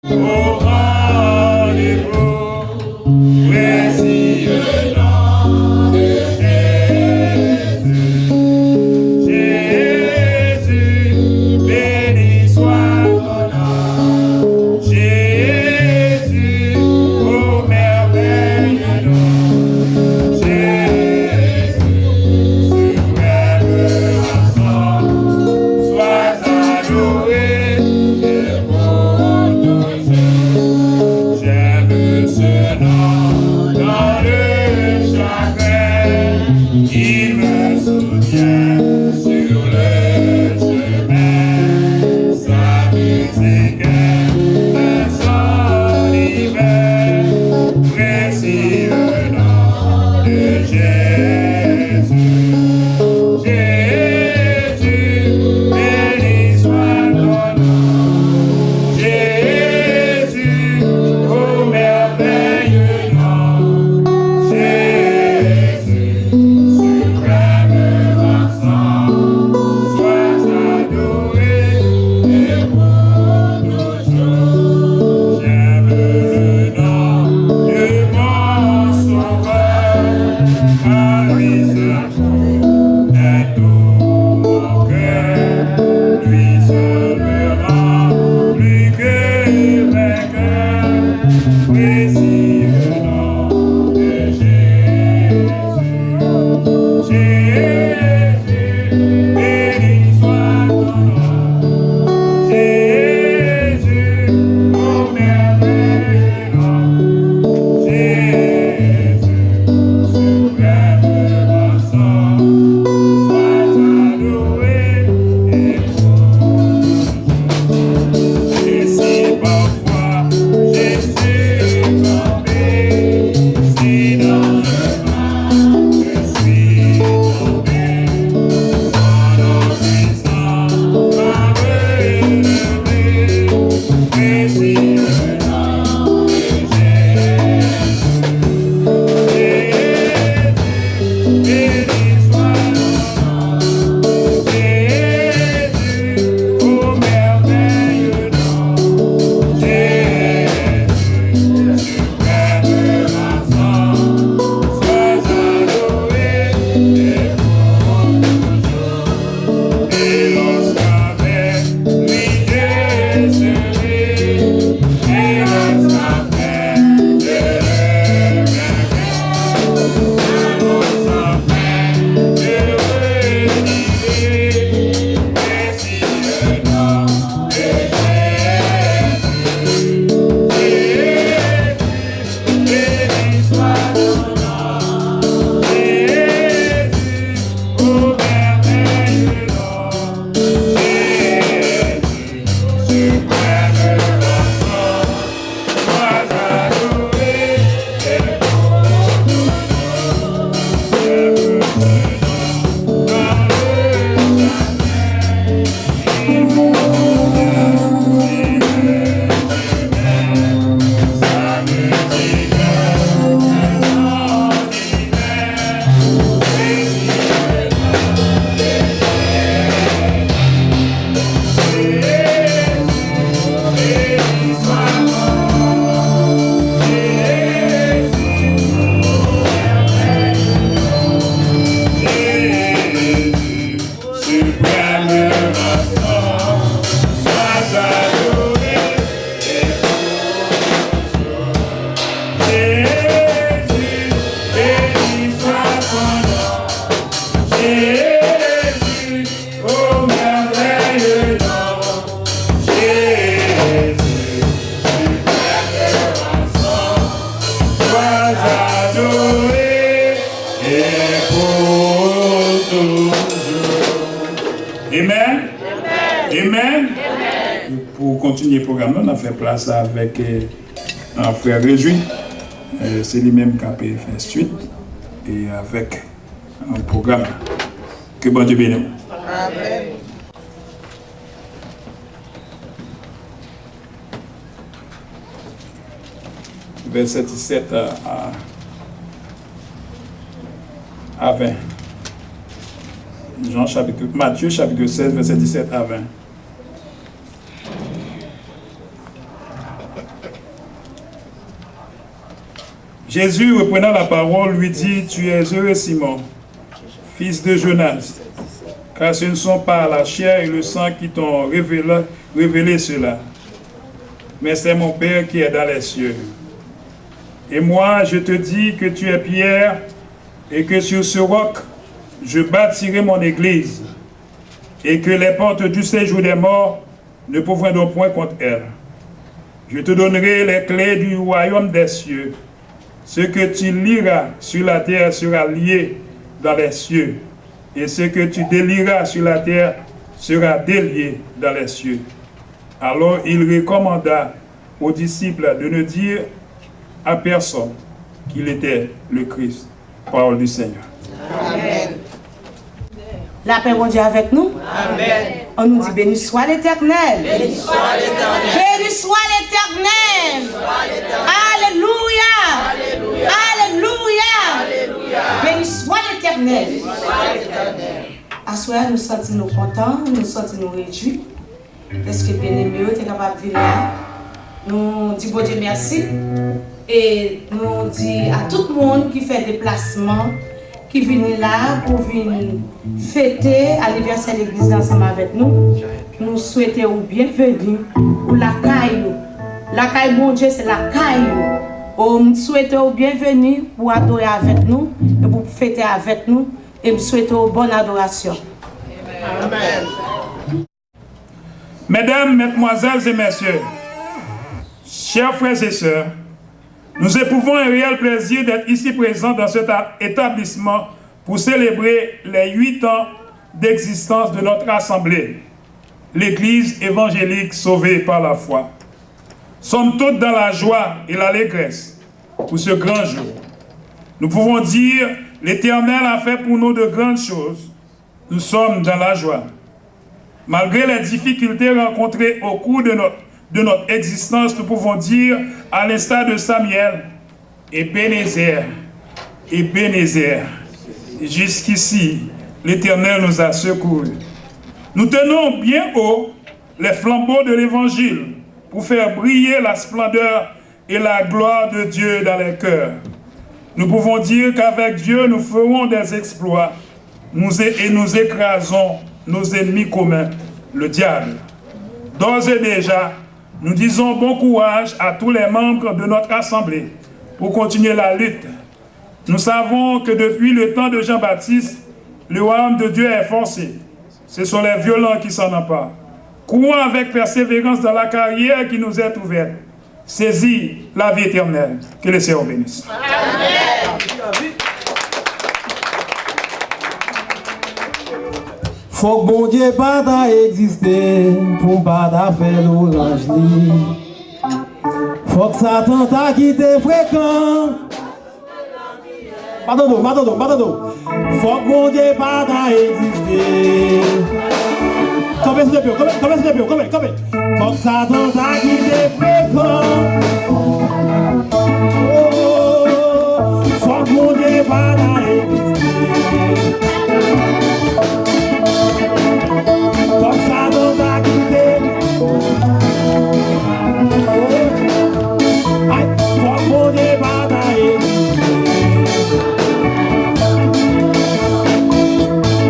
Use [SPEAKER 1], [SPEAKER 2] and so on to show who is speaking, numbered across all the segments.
[SPEAKER 1] Au rendez-vous, voici le nom de Jésus. Jésus, béni soit ton nom. Jésus, au merveilleux nom. Jésus, suprême rançon, sois adoré et pour toujours. J'aime ce nom dans le chagrin, il me soutient sur le chemin. Sa musique est son hiver, précieux nom de Jésus. Jésus, béni soit ton nom. Jésus, au merveilleux nom. Jésus, suprême rançon, sois adoré et pour toujours. J'aime le nom de mon sauveur, à lui seul est tout mon cœur, lui seul me rend plus que vainqueur, précieux nom de Jésus. Jésus, béni soit ton nom. Jésus, au merveilleux nom. Jésus, suprême rançon, sois adoré et pour toujours. Et si parfois j'ai succombé, si dans le mal je suis tombé, son nom puissant m'a relevé, précieux nom de Jésus. Jésus, béni soit ton nom. Jésus, au merveilleux nom. Jésus, suprême rançon, sois adoré et pour toujours. Et lorsqu'avec lui je serai, et lorsqu'après je le verrai, alors sans fin je redirai, précieux nom de Jésus. Jésus, béni soit ton nom. Jésus, au merveilleux nom. Jésus, suprême rançon, sois adoré et pour toujours. J'aime ce nom dans le jardin, il me soutient sur le chemin. Sa musique est son hiver, précieux nom de Jésus. Béni soit ton nom. Jésus, au merveilleux nom. Jésus, suprême rançon, sois adoré et pour toujours. Jésus, béni soit ton nom. Jésus, au merveilleux nom. Jésus, suprême rançon, sois adoré et pour toujours. Amen. Amen. Pour continuer le programme, on a fait place avec un frère Réjoui. C'est lui-même qui a fait suite et avec un programme. Que bon Dieu bénisse.
[SPEAKER 2] Amen.
[SPEAKER 1] Verset 17 à 20. Matthieu chapitre 16, verset 17 à 20. Jésus, reprenant la parole, lui dit, « Tu es heureux, Simon, fils de Jonas, car ce ne sont pas la chair et le sang qui t'ont révélé cela, mais c'est mon Père qui est dans les cieux. Et moi, je te dis que tu es Pierre, et que sur ce roc, je bâtirai mon église, et que les portes du séjour des morts ne pourront point contre elle. Je te donnerai les clés du royaume des cieux. Ce que tu lieras sur la terre sera lié dans les cieux, et ce que tu délieras sur la terre sera délié dans les cieux. » Alors il recommanda aux disciples de ne dire à personne qu'il était le Christ. Parole du Seigneur.
[SPEAKER 2] Amen. La paix de Dieu avec nous. Amen. On nous dit béni soit l'Éternel. Béni soit l'Éternel. Béni soit l'Éternel. Alléluia. Alléluia. Alléluia. Béni soit l'Éternel. À ce moment, nous sentons contents, nous sentons réjouis. Parce que bien-aimé, tu es capable de venir là. Nous disons bon Dieu merci. Et nous disons à tout le monde qui fait déplacement, qui vient là pour venir fêter l'anniversaire de l'église ensemble avec nous. Nous souhaitons bienvenue pour la caille. La caille, bon Dieu, c'est la caille. Nous souhaitons bienvenue pour adorer avec nous et pour fêter avec nous. Et nous souhaitons bonne adoration.
[SPEAKER 1] Amen. Mesdames, mesdemoiselles et messieurs, chers frères et sœurs, nous éprouvons un réel plaisir d'être ici présents dans cet établissement pour célébrer les 8 ans d'existence de notre assemblée, l'Église évangélique sauvée par la foi. Sommes toutes dans la joie et l'allégresse pour ce grand jour. Nous pouvons dire, l'Éternel a fait pour nous de grandes choses. Nous sommes dans la joie. Malgré les difficultés rencontrées au cours de notre existence, nous pouvons dire, à l'instar de Samuel, Ebenezer, jusqu'ici, l'Éternel nous a secourus. Nous tenons bien haut les flambeaux de l'Évangile pour faire briller la splendeur et la gloire de Dieu dans les cœurs. Nous pouvons dire qu'avec Dieu, nous ferons des exploits et nous écrasons nos ennemis communs, le diable. D'ores et déjà, nous disons bon courage à tous les membres de notre assemblée pour continuer la lutte. Nous savons que depuis le temps de Jean-Baptiste, le royaume de Dieu est forcé. Ce sont les violents qui s'en emparent. Courons avec persévérance dans la carrière qui nous est ouverte. Saisis la vie éternelle. Que le Seigneur bénisse. Amen.
[SPEAKER 3] Faut que bon Dieu pas exister pour pas faire l'orange. Faut que Satan t'a quitté fréquent. Pardon. Faut que bon Dieu pas exister. Combien. Faut que Satan t'a quitté fréquent. Faut que bon Dieu pas exister. Faut que Satan t'a quitté. Faut que bon Dieu pas exister.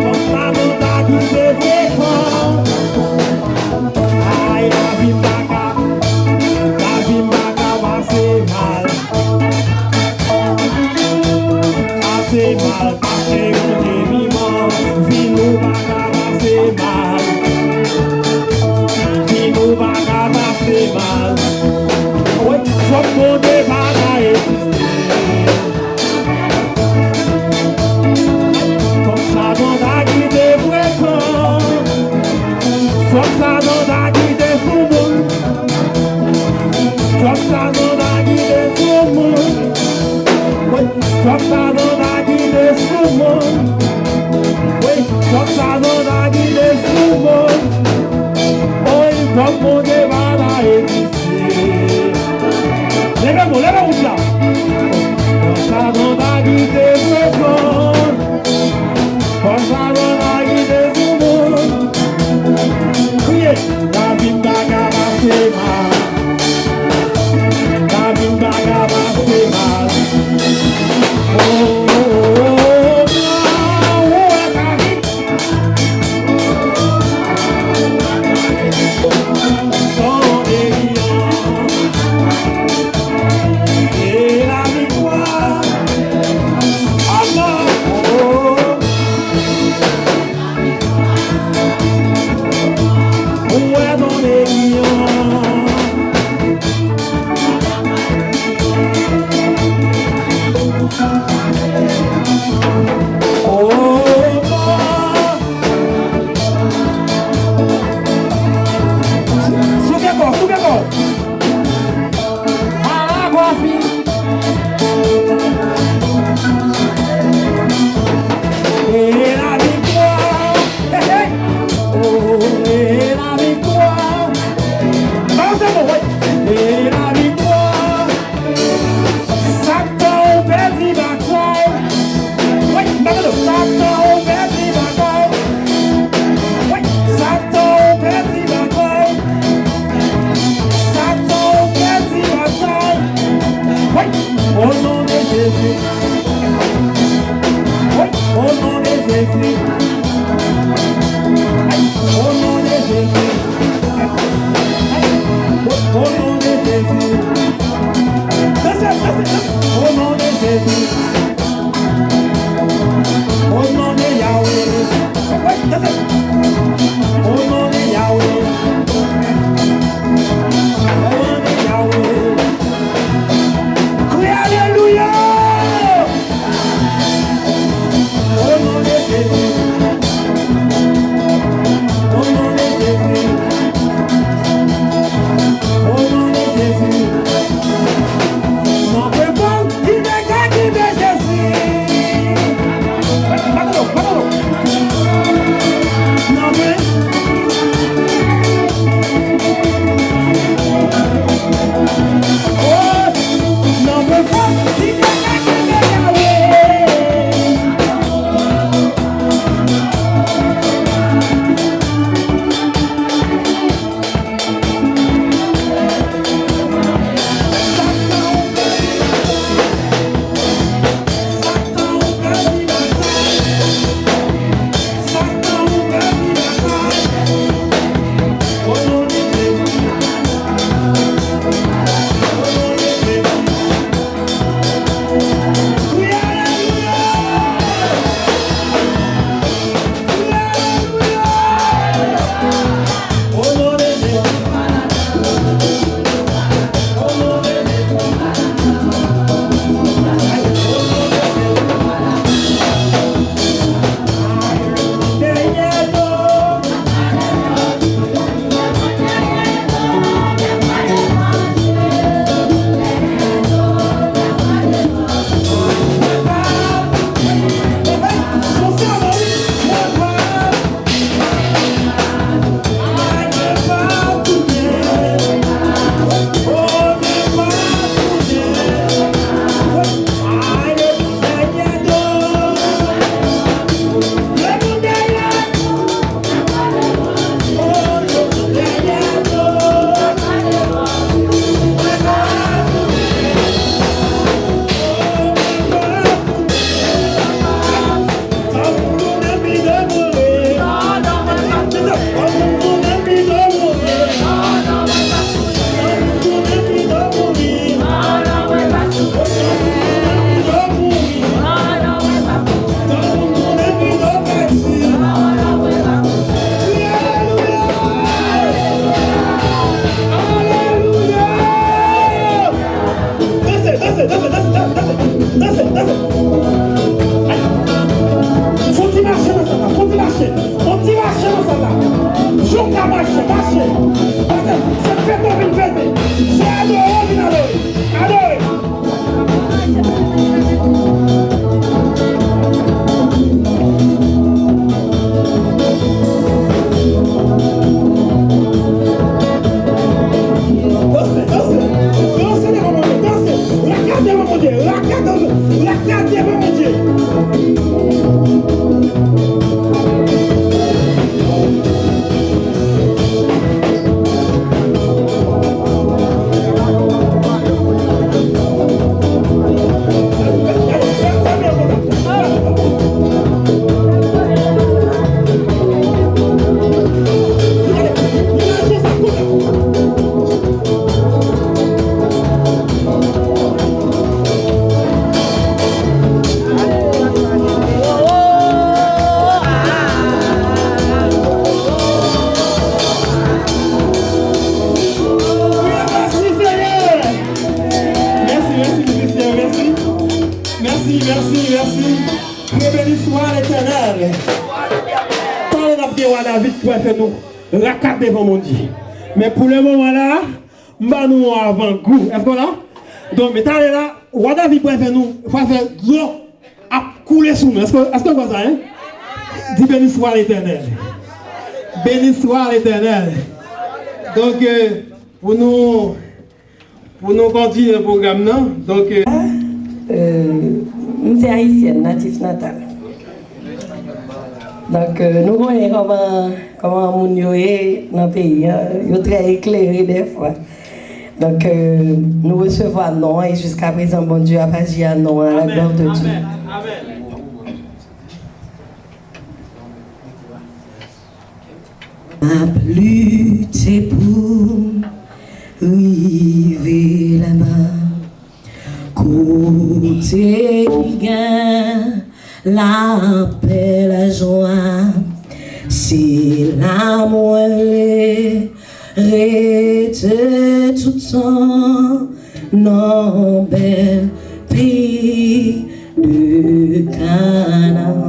[SPEAKER 3] Faut que Satan t'a quitté fréquent. Aïe, la vie m'baga assez mal. Assez mal, parce que on est vivant. Vie nous baga assez mal. Vie nous baga assez mal. Oui, faut qu'on débaga exister. Faut que ça donne à quitter fréquent. Faut que ça donne à quitter tout le monde. Faut que ça donne à quitter tout le monde. Oui, faut que ça donne à quitter tout le monde. Oui, faut que ça donne à quitter tout le monde. Oui, faut que mon débat a existé. Levez-vous. David pour faire nous racater devant mon Dieu. Mais pour le moment là, nous avant goût. Est-ce que là? Donc, mais là, roi David pour faire nous, faire de l'eau à couler sous nous. Est-ce que vous ça, hein? Dis béni soit l'Éternel. Béni soit l'Éternel. Donc, pour nous continuer le programme, non? Donc,
[SPEAKER 4] je suis haïtienne, natif natal. Donc, nous voyons comment nous est dans le pays. Ils sont très éclairés des fois. Donc, nous recevons un nom et jusqu'à présent, bon Dieu a agi à nom à la gloire de Dieu.
[SPEAKER 3] Amen.
[SPEAKER 4] Ma lutte pour river la main, côté gain, la paix, la joie, c'est l'amour, reste tout temps, non bel pays de Canaan.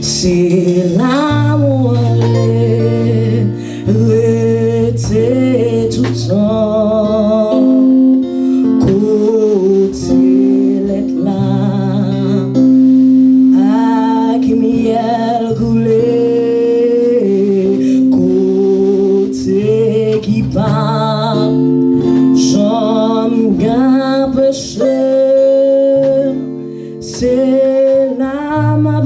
[SPEAKER 4] C'est l'amour, était tout temps, côté l'éclat, avec miel coulé, côté qui part, j'en gagne péché, c'est l'amour.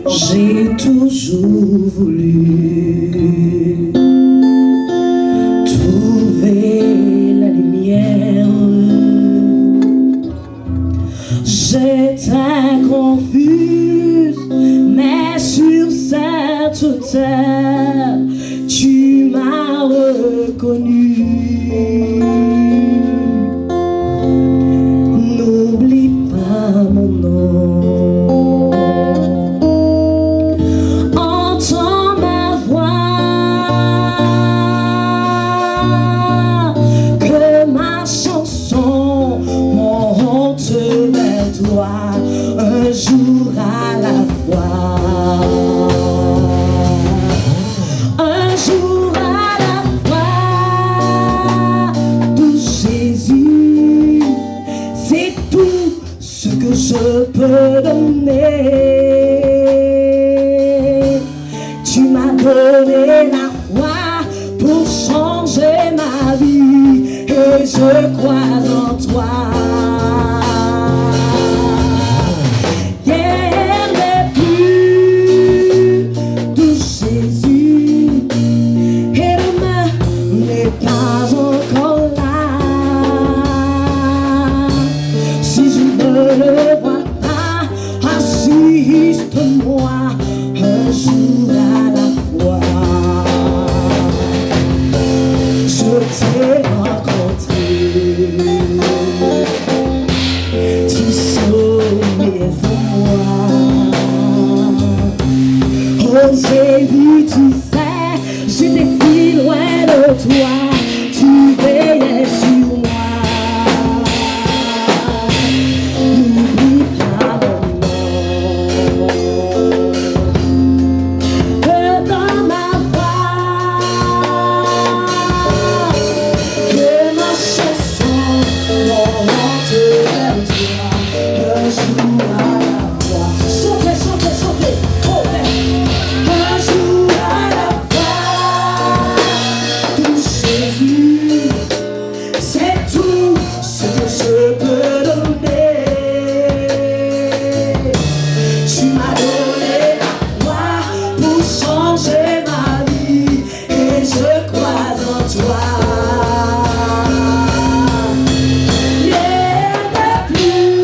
[SPEAKER 4] J'ai toujours voulu J'étais confuse, mais sur cette terre, tu m'as reconnu. N'oublie pas mon nom. Entends ma voix, que ma chanson monte vers toi un jour à la fois. Un jour à la fois, tout Jésus, c'est tout ce que je peux donner. Tu m'as donné la foi pour changer ma vie et je crois en toi. Hier n'est plus tout Jésus et demain n'est pas encore là. Si je ne le vois pas, assiste-moi un jour à la fois. Je t'ai rencontré, tu souriais en moi. Oh Jésus, tu sais, j'étais si loin de toi, tu veillais sur moi. N'oublie pas mon nom. Que dans ma voix, que ma chanson monte vers toi un jour à la fois. Chantez, chantez, chantez, oh un jour à la fois, tout Jésus, c'est tout ce que je peux donner. Tu m'as donné la foi pour changer ma vie et je crois en toi. Hier n'est plus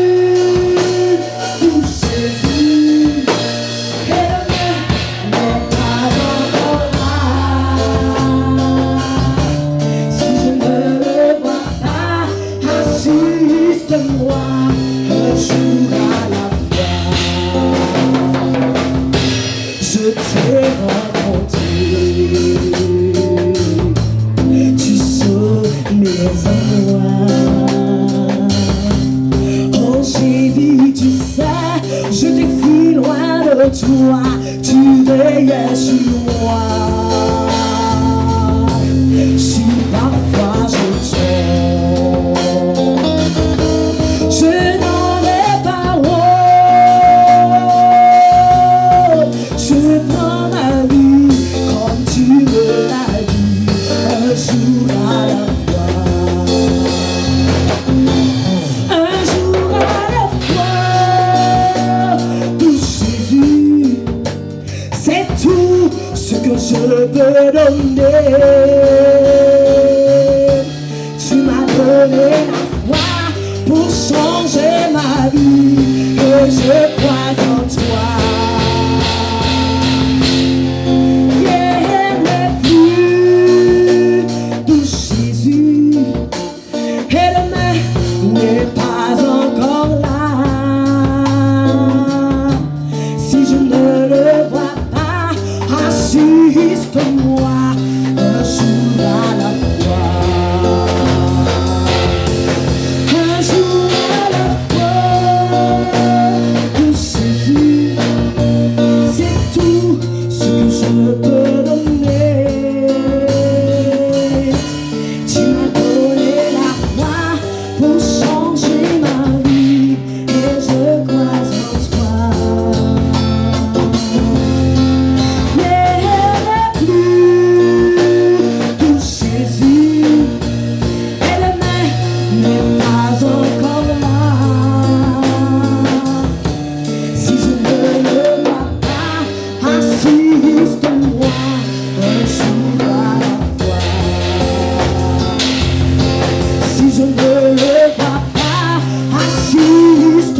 [SPEAKER 4] tout Jésus et demain n'est pas encore là. Si je ne le vois pas, assiste-moi un jour à la fois. Je t'ai rencontré, tu souriais en moi. Oh Jésus, tu sais, j'étais si loin de toi, tu veillais sur moi. Si parfois je tombe, je n'en ai pas honte. Je prends ma vie comme tu me l'as dit, un jour à la fois. Un jour à la fois, tout Jésus, c'est tout ce que je peux donner. Tu m'as donné la foi pour changer ma vie et je crois en toi. Hier n'est plus tout Jésus et demain n'est pas encore là. Si je ne le vois pas, assiste-moi un jour à la fois. Un jour à la fois, tout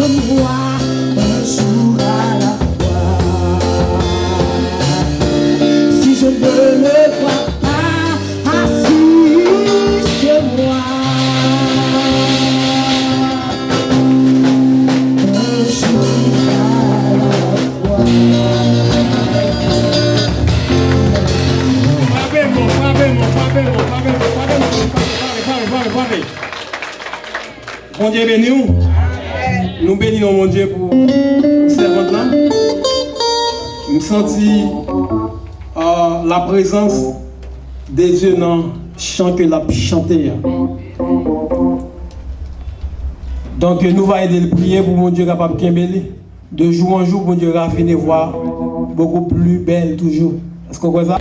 [SPEAKER 3] Assiste-moi un jour à la fois. Si je ne le vois pas, assiste-moi un jour à la fois.
[SPEAKER 5] Bon Dieu béni nous. Nous bénissons mon Dieu pour servante là. Nous sentons la présence des dieux dans le chant que l'a chanté. Donc nous allons aider le prier pour mon Dieu capable de bénir. De jour en jour, mon Dieu raffine et voir beaucoup plus belle toujours. Est-ce qu'on voit ça?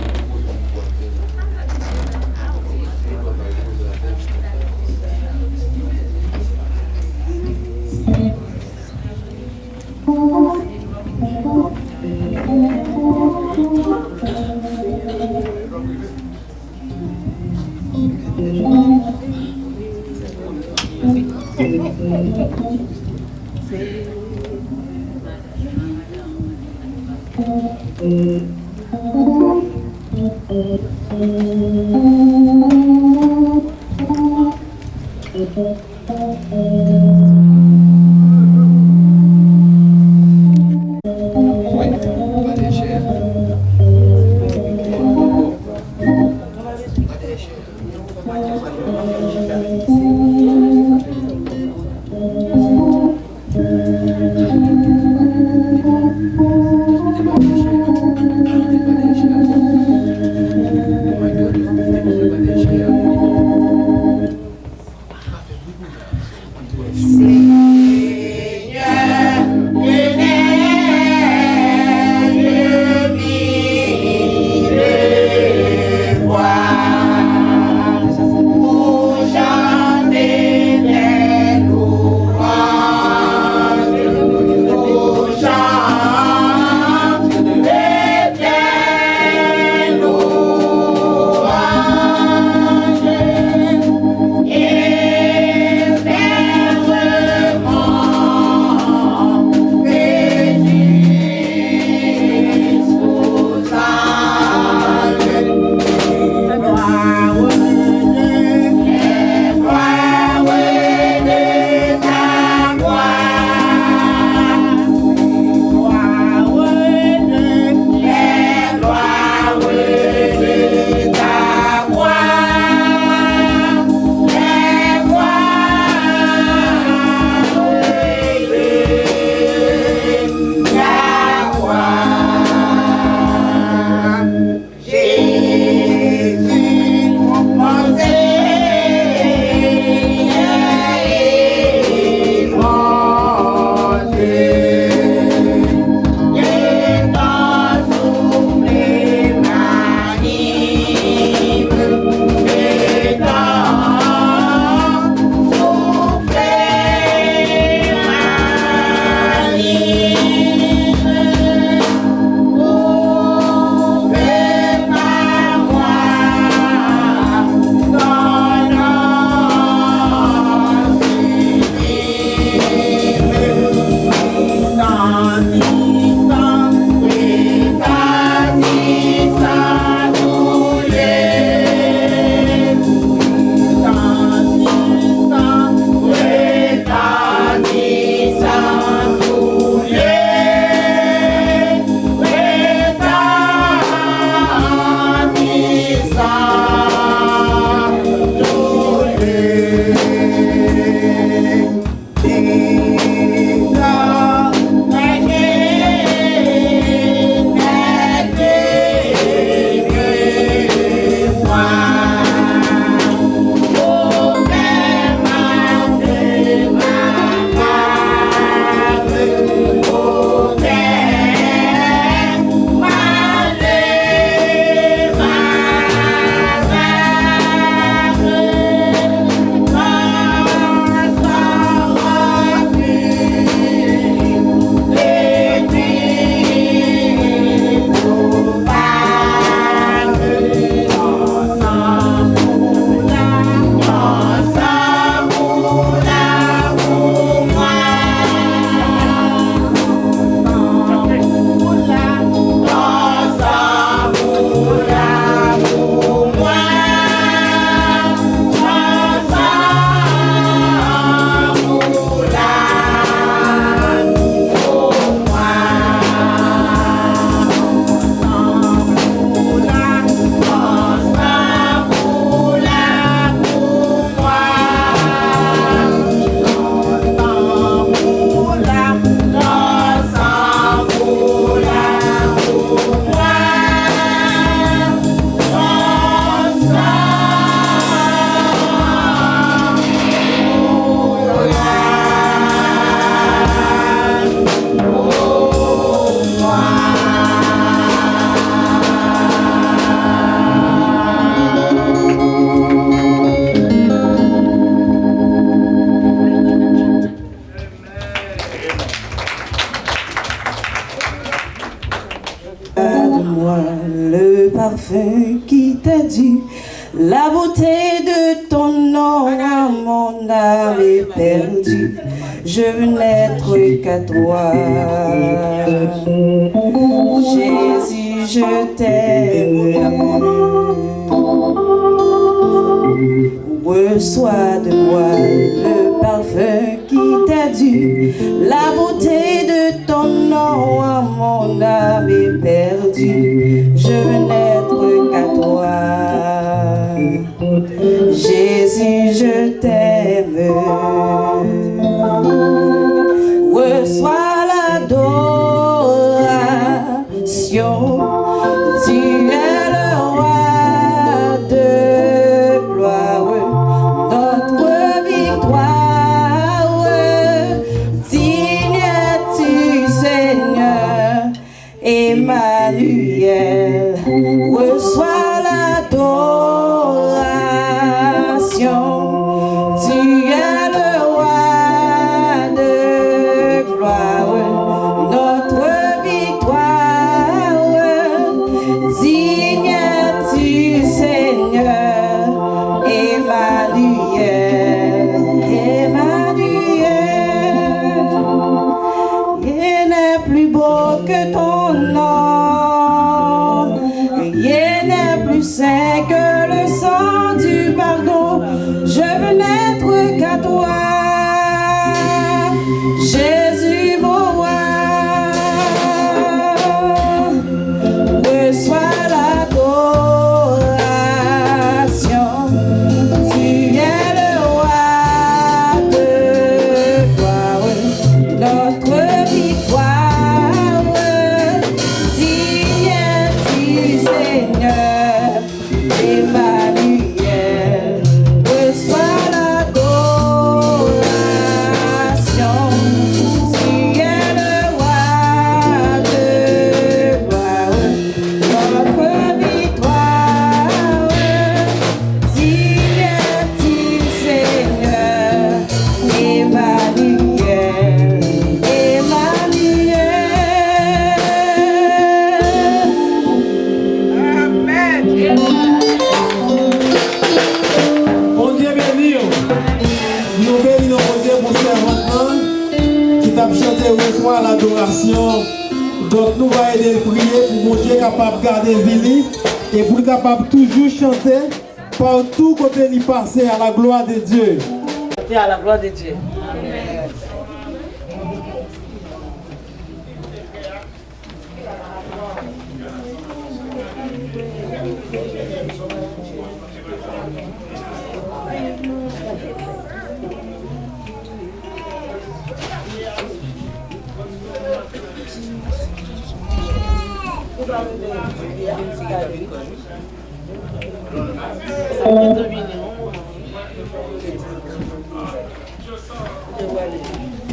[SPEAKER 4] moi le parfum qui t'est dû. La beauté de ton nom, mon âme est perdue. Je veux n'être qu'à toi. Jésus, je t'aime. Reçois de moi le parfum qui t'est dû. La beauté de ton nom, mon âme est perdue. Je veux n'être qu'à toi. Jésus, je t'aime. Reçois l'adoration. Tu es le roi de gloire, notre victoire. Digne es-tu, Seigneur, Emmanuel. Reçois l'adoration. Tu es le roi de gloire, notre victoire. Digne es-tu, Seigneur, Emmanuel, Emmanuel. Rien n'est plus beau que ton nom, rien n'est plus saint que le sang du pardon. Je veux n'être qu'à toi, Jésus mon roi. Reçois l'adoration. Tu es le roi de gloire, notre victoire. Digne es-tu, Seigneur, Emmanuel. Reçois l'adoration. Tu es le roi de gloire, notre victoire. Digne es-tu, Seigneur, Emmanuel, Emmanuel.
[SPEAKER 5] Bon Dieu béni. Nous bénissons mon Dieu pour servant qui t'a chanté reçoit l'adoration. Donc nous allons aider à prier pour mon Dieu capable de garder Vili et pour le capable toujours chanter partout côté il passer à la gloire de Dieu.
[SPEAKER 4] À la gloire de Dieu.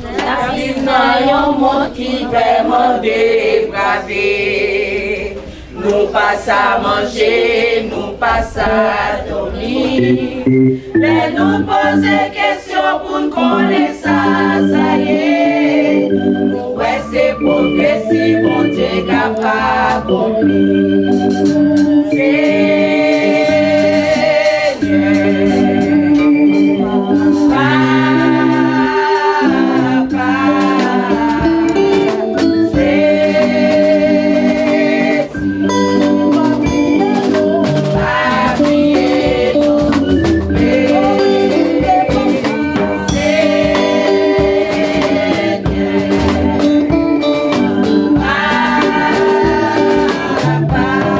[SPEAKER 6] N'arrive un monde qui vraiment dépravé. Nous pas à manger, nous pas à dormir. Mais nous poser questions pour nous connaître ça y est. Ouais, c'est prophétie, bon Dieu capable d'accomplir.
[SPEAKER 3] Bye.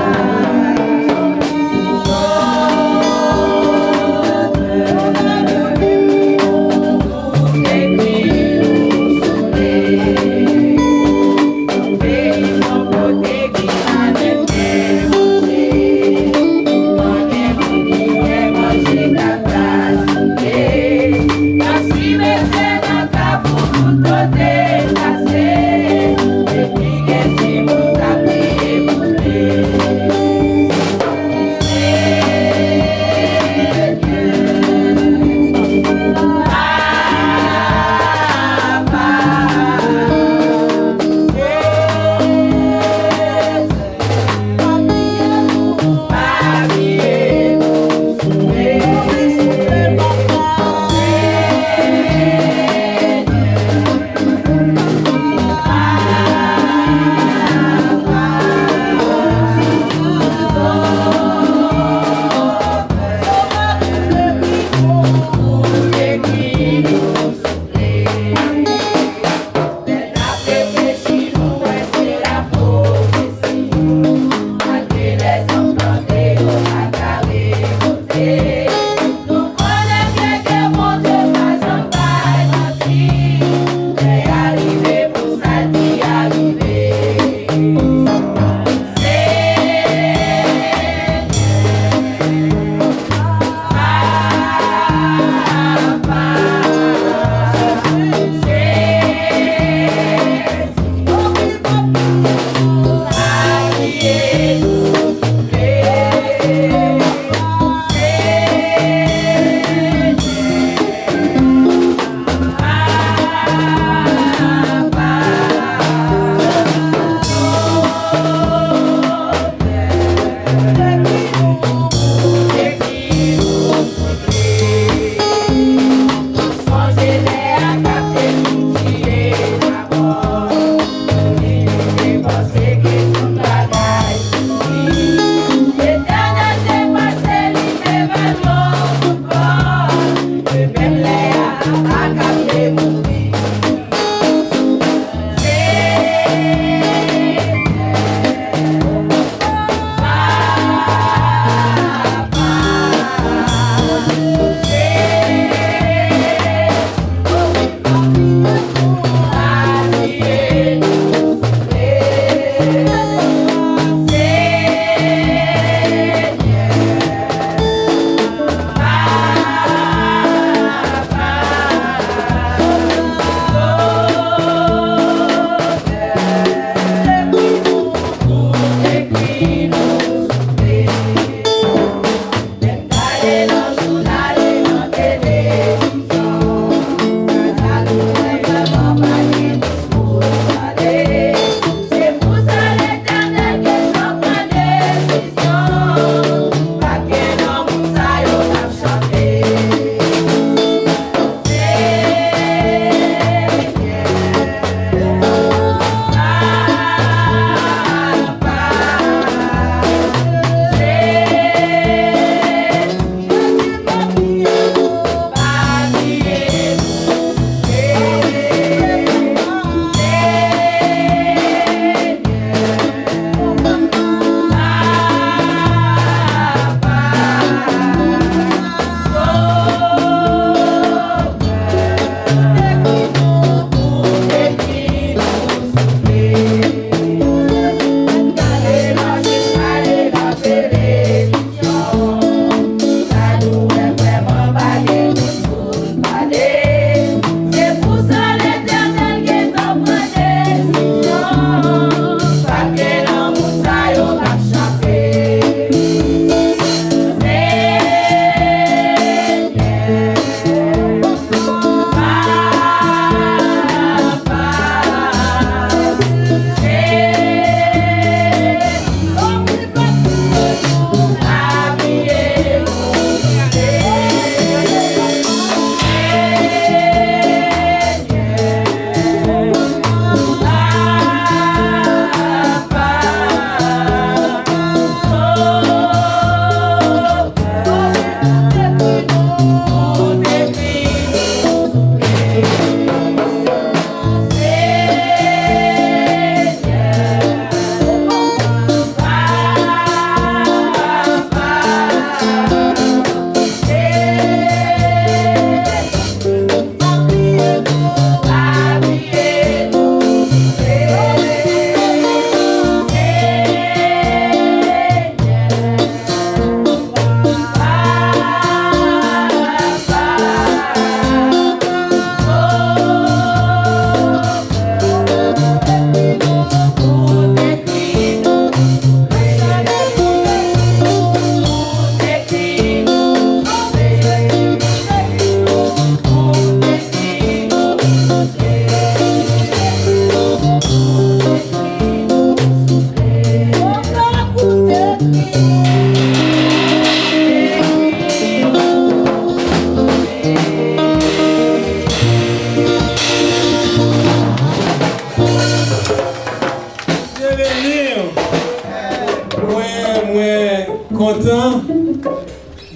[SPEAKER 5] content.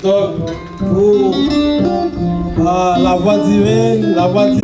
[SPEAKER 5] Donc, pour la voix divine, la voix divine.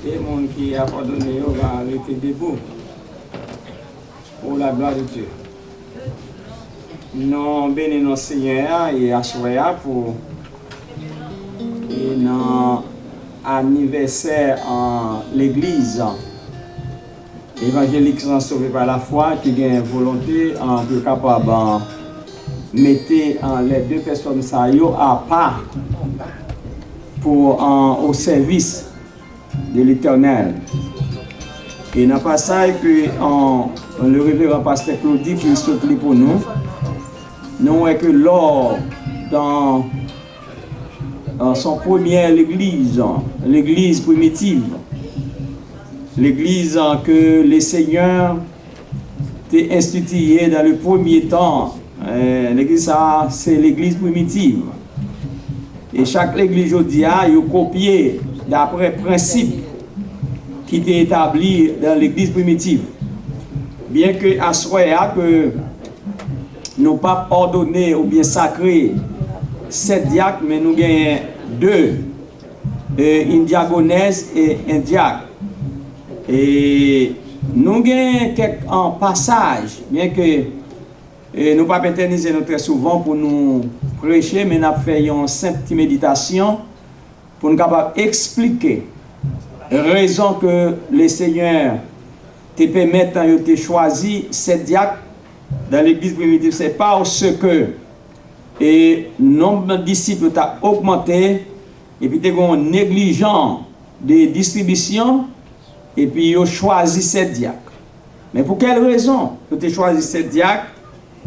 [SPEAKER 7] Des gens qui a pardonné va rester debout pour la gloire de Dieu. Nous bénissons Seigneur et assurons pour notre anniversaire en l'église évangélique sauvé par la foi qui a une volonté de capable mettre les deux personnes à part pour au service de l'Éternel. Et dans le passage que le révérend pasteur Claudie qui saute pour nous, nous voyons que lors dans son première l'église primitive, l'église que le Seigneur a instituée dans le premier temps, l'église c'est l'église primitive. Et chaque église aujourd'hui a copié d'après principe qui était établi dans l'église primitive. Bien que à soi que nous pas ordonné ou bien sacré 7 diacres, mais nous avons 2, une diaconesse et un diacre. Et nous avons quelques en passage, bien que nous pas éterniser nous très souvent pour nous prêcher, mais nous avons fait une simple méditation pour nous capables expliquer la raison que le Seigneur te permet de choisir 7 diacres dans l'église primitive. Ce n'est pas parce que le nombre de disciples a augmenté et puis tu as négligent de distribution et puis ils ont choisi 7 diacres. Mais pour quelle raison que tu as choisi ce diacre?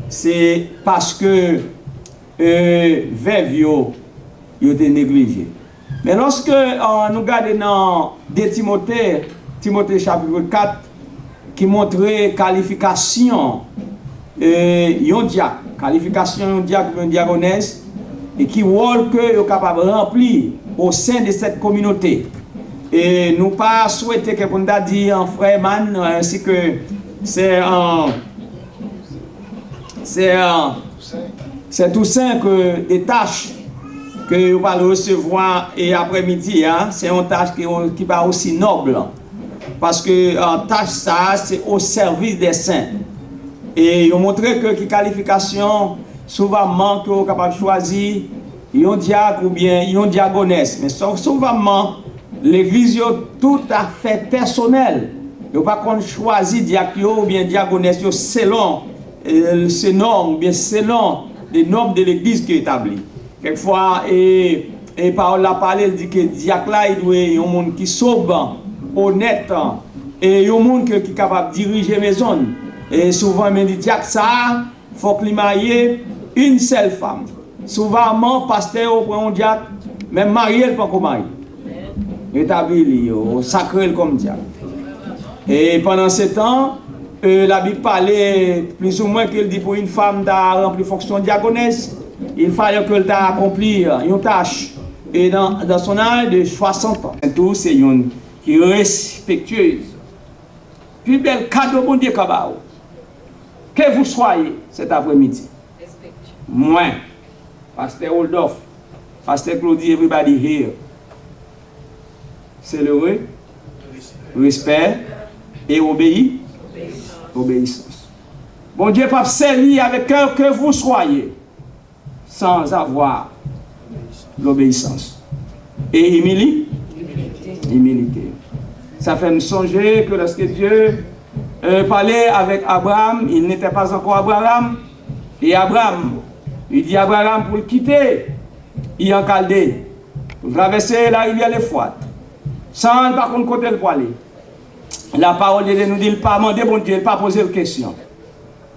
[SPEAKER 7] C'est parce que veuve yo été négligé. Mais lorsque nous regardons dans 2 Timothée, Timothée chapitre 4, qui montrait qualification yon diacre, qualification yon diacre ou une diaconesse, et qui rôle que est capable de remplir au sein de cette communauté. Et nous pas souhaiter que nous dit en frère man, ainsi que c'est tout simple que des tâches que vous allez recevoir et après-midi, hein, c'est une tâche qui va aussi noble. Parce que tâche ça, c'est au service des saints. Et ils ont montré que les qualifications, souvent, que vous êtes capable de choisir, un diacre ou bien une diaconesse. Mais souvent, l'église est tout à fait personnelle. Vous ne pouvez pas choisir diacre ou bien diaconesse selon ces normes, ou bien selon les normes de l'église qui est établie. Quelquefois, et parole la parole, elle dit que diacre là, il doit être un monde qui est sobre, honnête, et un monde qui est capable de diriger mes zones. Et souvent, il dit diacre ça, il faut qu'il marie une seule femme. Souvent, pasteur prend un diacre, même marié, il ne peut pas marier. Établi, sacré comme diacre. Et pendant ce temps, la Bible parlait plus ou moins qu'elle dit pour une femme d'avoir rempli fonction diaconesse, il fallait qu'elle ait accompli une tâche. Et dans son âge de 60 ans. Tout, c'est une qui est respectueuse. Puis, bel cadeau, bon Dieu, Kabao. Que vous soyez cet après-midi. Moi, Pasteur Oldorf, Pasteur Claudie, everybody here. C'est le respect et obéissance. Bon Dieu, pas servir avec cœur que vous soyez, sans avoir l'obéissance. Et humilité. Ça fait me songer que lorsque Dieu parlait avec Abraham, il n'était pas encore Abraham. Et Abraham, il dit à Abraham pour le quitter, il en Chaldée, pour traverser la rivière l'Euphrate, sans par contre côté le poiler. La parole de Dieu nous dit, il ne pas demander bon Dieu, il ne pas poser de questions.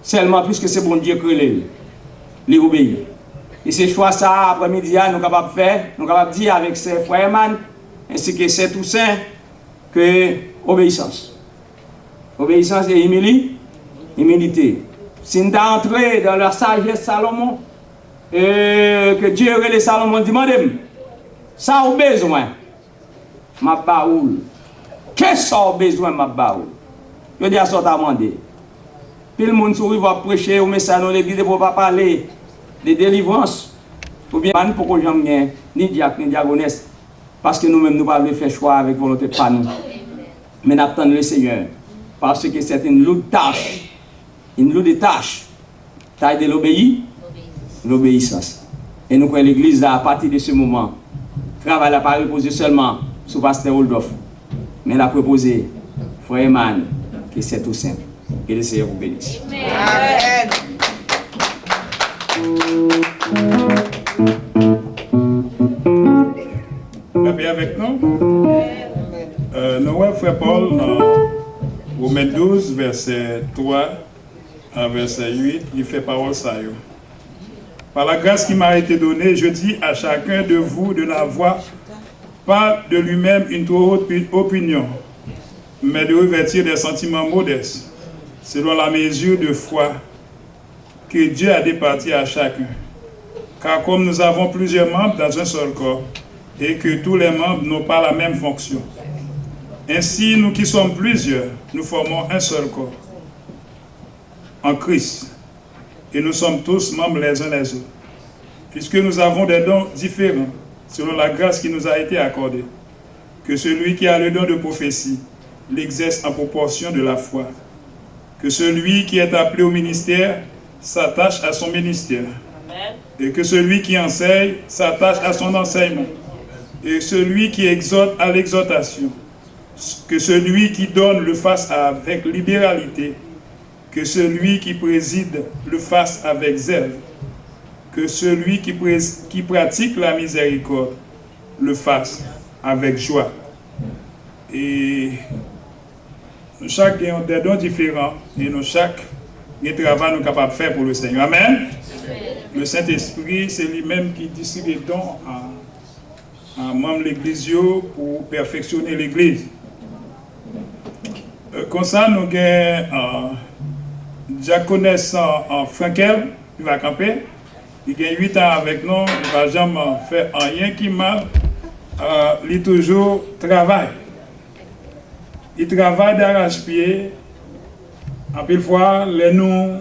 [SPEAKER 7] Seulement puisque c'est bon Dieu que les obéir. Et c'est choix ça, après-midi, nous sommes capables de faire, nous sommes capables de dire avec ses frères man, ainsi que c'est tout saint, que obéissance. Obéissance et humilité. Si nous sommes entrés dans la sagesse Salomon, que Dieu et les Salomon demandent, ça a besoin, ma baoule. Qu'est-ce que ça a besoin, ma baoule? Je dis à ça, t'as demandé. Puis le monde sourit va prêcher au message dans l'église pour ne pas parler de délivrance. Ou bien, pour que j'en ai ni diacre ni diaconesse. Parce que nous-mêmes, nous ne pouvons pas faire choix avec volonté de pas nous. Mais nous attendons le Seigneur. Parce que c'est une lourde tâche. Une lourde tâche. Taille de l'obéissance. Et nous croyons l'église, à partir de ce moment, travail n'a pas reposé seulement sur Pasteur Oldorf. Mais elle a proposé, frère Eman, que c'est tout simple. Et le Seigneur vous bénisse. Amen.
[SPEAKER 1] La paix avec nous. Nous, frère Paul, dans Romains 12, verset 3 à verset 8, il fait parole ça. Par la grâce qui m'a été donnée, je dis à chacun de vous de n'avoir pas de lui-même une trop haute opinion, mais de revêtir des sentiments modestes, selon la mesure de foi que Dieu a départie à chacun. Car comme nous avons plusieurs membres dans un seul corps, et que tous les membres n'ont pas la même fonction, ainsi nous qui sommes plusieurs, nous formons un seul corps, en Christ, et nous sommes tous membres les uns les autres, puisque nous avons des dons différents, selon la grâce qui nous a été accordée, que celui qui a le don de prophétie l'exerce en proportion de la foi, que celui qui est appelé au ministère s'attache à son ministère, et que celui qui enseigne s'attache à son enseignement, et celui qui exhorte à l'exhortation, que celui qui donne le fasse avec libéralité, que celui qui préside le fasse avec zèle, que celui qui pratique la miséricorde le fasse avec joie. Et nous chaque avons des dons différents et nous chaque avons un travail nous capables de faire pour le Seigneur. Amen. Le Saint-Esprit, c'est lui-même qui distribue les dons à membres de l'Église pour perfectionner l'Église. Comme ça, nous avons diaconesse en Frankel, qui va camper. Il a 8 ans avec nous, il ne va jamais faire rien qui mal. Il toujours travaille. Il travaille d'arrache-pied. En pile fois, nous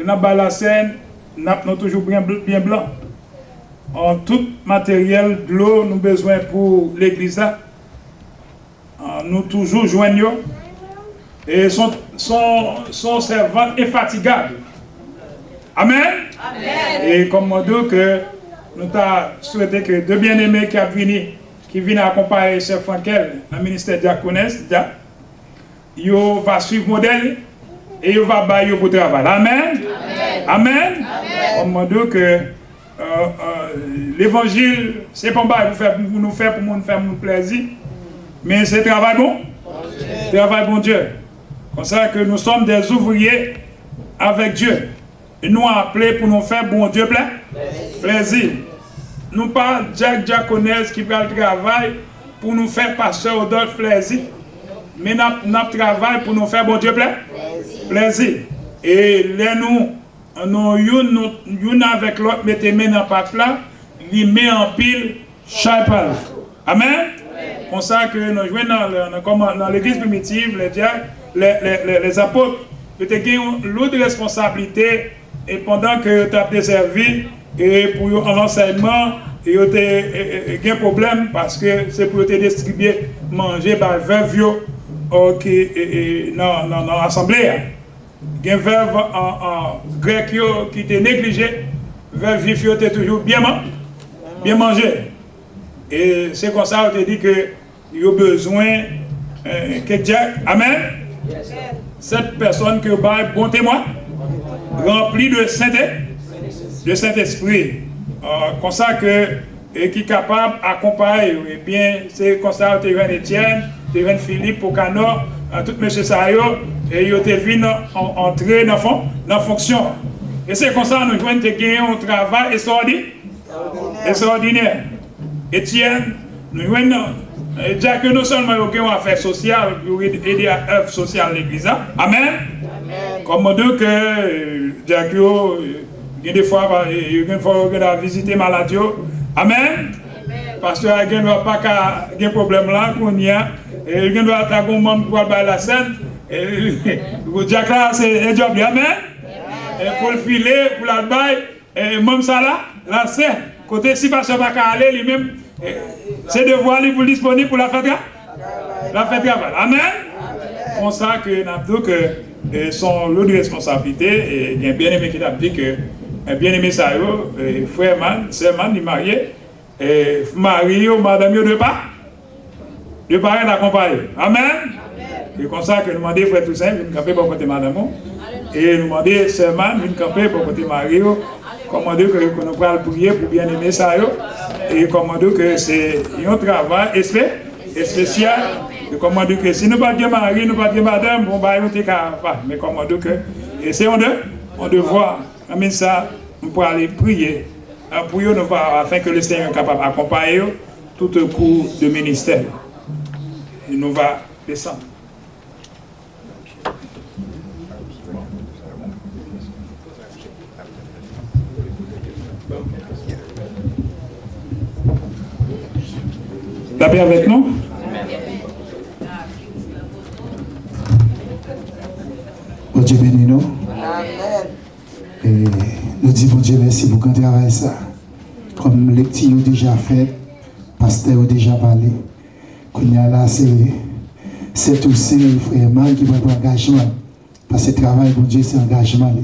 [SPEAKER 1] avons la scène, nous avons toujours bien blanc. En tout matériel de l'eau, nous avons besoin pour l'église. Nous toujours joignons. Et son servant infatigable. Amen. Amen. Et comme on dit que nous avons souhaité que deux bien-aimés qui viennent accompagner Chef Frankel dans le ministère diaconesse, ils vont suivre le modèle et ils vont bailler pour le travail. Amen. Amen. Amen. Comme on dit que l'évangile, c'est pas pour nous faire plaisir, mais c'est travail bon. Travail bon Dieu. Comme ça que nous sommes des ouvriers avec Dieu. Et nous appelés pour nous faire bon Dieu plaisir. Nous pas diaconesse qui va le travail pour nous faire pasteur d'autres plaisir. Mais nous travaillons pour nous faire bon Dieu plaisir. Et là nous avec l'autre, mettez main dans la pâte là, il met en pile chaque part. Amen. Comme ça que nous jouons dans l'église primitive, les apôtres, ils ont l'autre responsabilité et pendant que tu as servi et pour l'enseignement, ils ont un problème parce que c'est pour te distribuer, manger par veuve dans l'assemblée. Il y a une veuve en grec qui était négligée, veuve juif qui était toujours bien mangé. Et c'est comme ça qu'on te dit que il y a besoin que Dieu, amen, cette personne que va bon témoin, rempli de Saint-Esprit, comme ça que qui est capable d'accompagner. Et bien, c'est comme ça que tu es Étienne, tu es Philippe, Pocano, tout M. Sayo, et ils ont vu entrer dans la fonction. Et c'est comme ça que nous jouons un travail extraordinaire. Étienne, nous jouons déjà que non seulement nous avons affaire sociale, nous aider à l'œuvre sociale de l'Église. Amen. Comme on dit que Jacques, des fois, il faut visiter maladie. Amen. Parce que il ne va pas avoir problème là qu'on y a. Il ne doit pas avoir un membre pour aller la scène. Jacques là, c'est un job. Amen. Pour le filer, pour la baille, même ça là, la scène. Côté si pas va aller lui-même, c'est devoir pour disponible pour la fête. La fête travail. Amen. Comme ça que nous avons que son lot de responsabilité et il y a bien aimé qui a dit que bien aimé ça frère man, sœur man, il marié et mari ou madame de pas d'accompagner. Amen. Et comme ça que nous demandons frère Toussaint une camper pour côté madame et nous demandons sœur man une camper pour côté mari. Comment dire que nous allons prier pour bien aimer ça et comment dire que c'est un travail spécial et comment dire que si nous pas bien mari, nous pas bien madame, bon bah on pas. Mais comment dire que et c'est on devoir amener ça pour aller prier pour nous afin que le Seigneur soit capable d'accompagner tout au cours de ministère. Et nous va descendre. La paix avec nous.
[SPEAKER 8] Bon Dieu béni nous. Et nous disons bon Dieu merci pour qu'on travaille ça. Comme les petits ont déjà fait, pasteur ont déjà parlé. Qu'on y a là, c'est tout c'est le frère man qui prend engagement. Parce que le travail, bon Dieu, c'est engagement.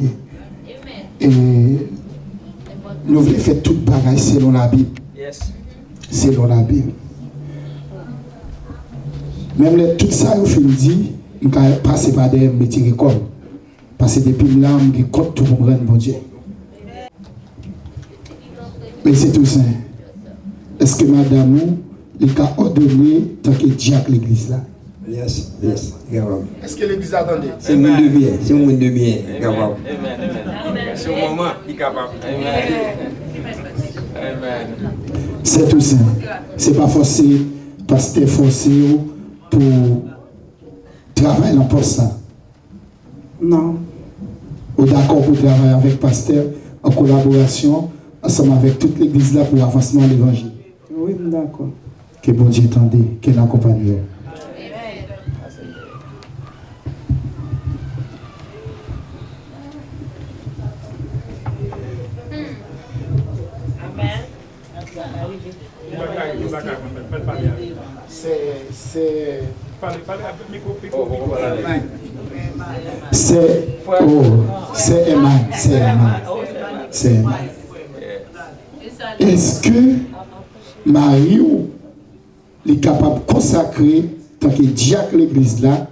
[SPEAKER 8] Et nous voulons faire tout bagage selon la Bible. Selon la Bible. Même tout ça, au fin dit, je ne passe pas des métiers comme. Parce que depuis là, je compte tout pour rendre mon Dieu. Mais c'est tout ça. Est-ce que madame, il a ordonné tant que Jacques l'église là?
[SPEAKER 9] Yes, yes, capable.
[SPEAKER 5] Est-ce que l'église attendait?
[SPEAKER 9] C'est monde de bien, c'est monde de bien, capable.
[SPEAKER 5] C'est au moment, il est capable.
[SPEAKER 8] C'est tout ça. C'est pas forcé, pasteur forcé pour travailler dans poste ça. Non. Ou d'accord pour travailler avec pasteur en collaboration ensemble avec toute l'église là pour l'avancement de l'évangile.
[SPEAKER 10] Oui, d'accord.
[SPEAKER 8] Que bon Dieu tendez, qu'il accompagne. C'est Emma. Est-ce que Mario est capable de consacrer tant que diacre l'église là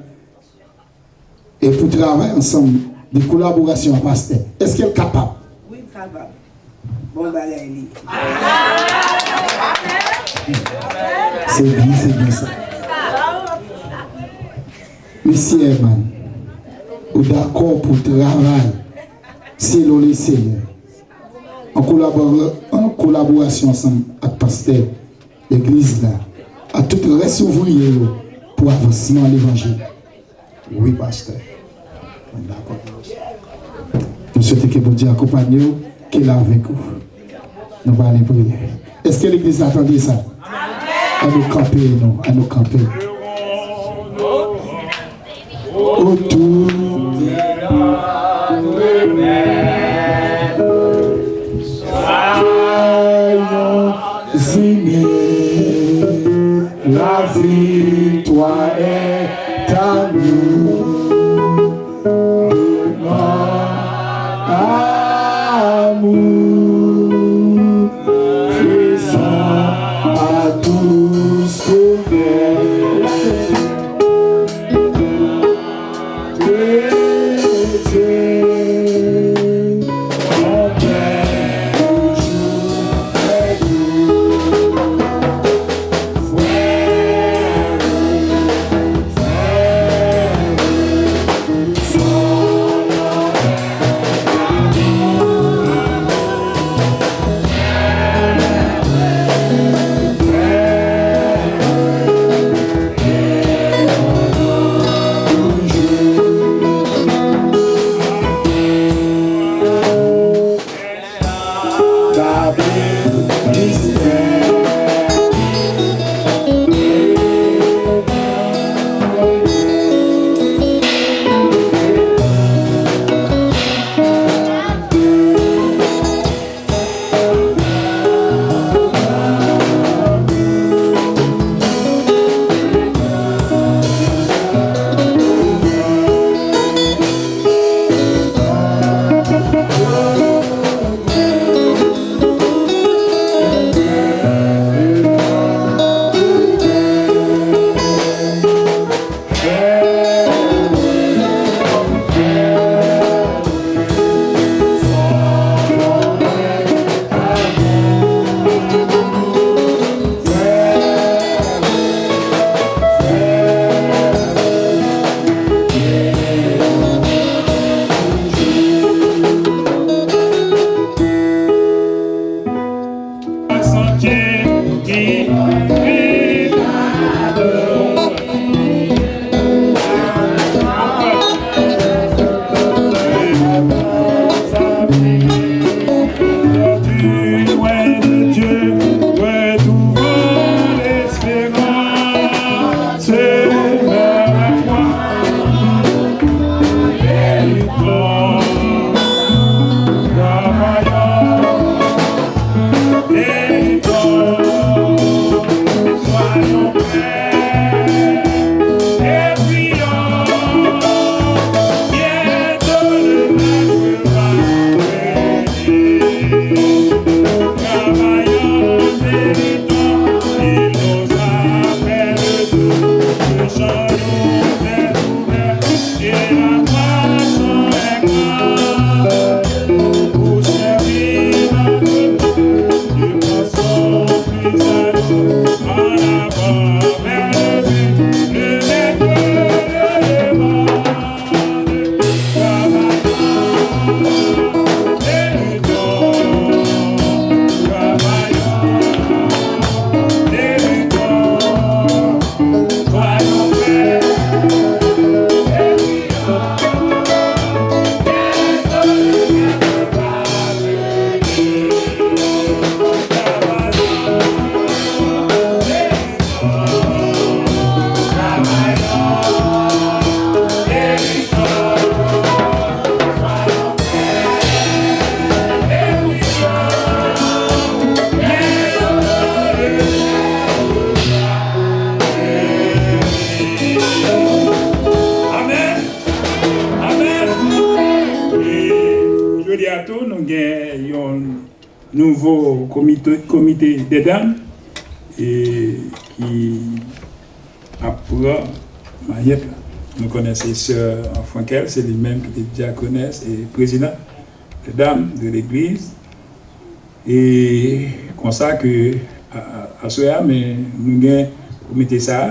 [SPEAKER 8] et pour travailler ensemble des collaborations à pasteur? Est-ce qu'elle est capable?
[SPEAKER 10] Oui, capable. Bon balaye.
[SPEAKER 8] C'est bien ça. Monsieur Herman, ou d'accord pour travailler selon les Seigneurs, en collaboration ensemble avec pasteur, l'église là, à tout le reste ouvrier pour avancement de l'évangile. Oui, pasteur. D'accord. Nous souhaitons que bon Dieu accompagne qu'il est avec vous. Nous allons aller prier. Est-ce que l'église attendait ça? À nous camper, non, à nous camper. Autour de la soyons unis, la victoire est à nous. Amour, faisons à tous
[SPEAKER 1] nouveau comité des dames et qui apprend Mariette. Nous connaissons Sœur Frankel, c'est lui-même qui était diaconesse et président des dames de l'église. Et comme ça que à ce moment, nous avons comité ça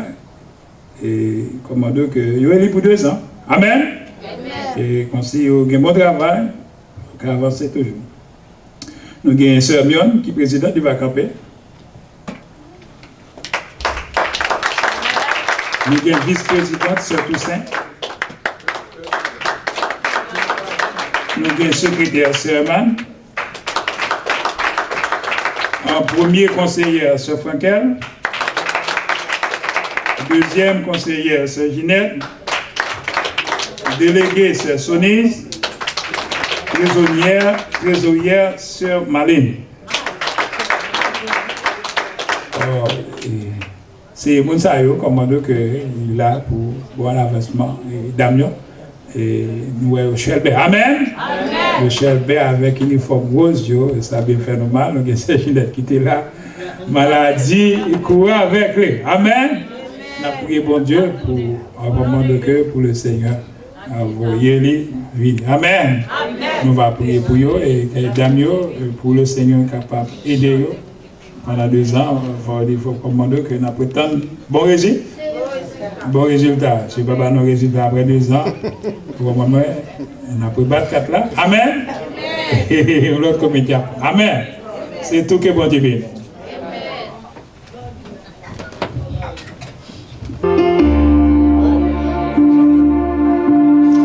[SPEAKER 1] et commandons que il y a pour 2 ans. Amen. Et comme si il y a un bon travail, on va avancer toujours. Nous avons une sœur Mion qui est présidente du Vacampé. Nous avons une vice-présidente, sœur Toussaint. Nous avons un secrétaire, sœur Man. Un premier conseiller, sœur Frankel. Deuxième conseillère, sœur Ginette. Délégué, sœur Sonise. Trésorière, sœur Maline. C'est Mounsayo, commandant qu'il est là pour voir l'avancement d'Amion. Et nous sommes au Shelbert. Amen. Le Shelbert avec uniforme rose, ça a bien fait normal. Donc, c'est Ginette qui était là. Maladie, il courait avec lui. Amen. On a prié bon Dieu pour un moment de cœur pour le Seigneur. Amen. Amen. Nous allons prier pour eux et Damio pour le Seigneur capable d'aider eux. Pendant 2 ans, il faut commander que nous prétendons bon résultat. Bon résultat. Si nous avons un résultat après 2 ans, pour le moment, on a pris battre 4 là. Amen. Et l'autre comité. Amen. C'est tout que bon Dieu bénit.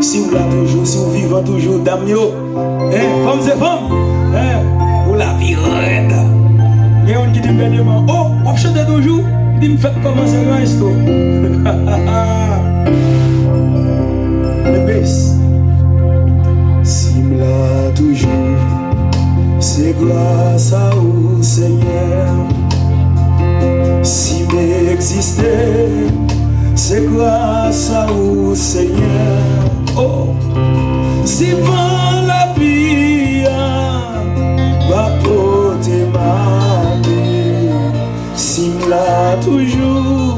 [SPEAKER 3] Si vous l'avez toujours, si vous vivez toujours, Damio, femmes et femmes, vous la vie raide. Il y a un qui dit bénément, oh, on chante toujours, il me fait commencer le resto. Le baisse. Si vous l'avez toujours, c'est grâce à vous, Seigneur. Si m'existez, c'est grâce à vous, Seigneur. Oh, si dans la vie, va porter ma vie. Si m'la toujours,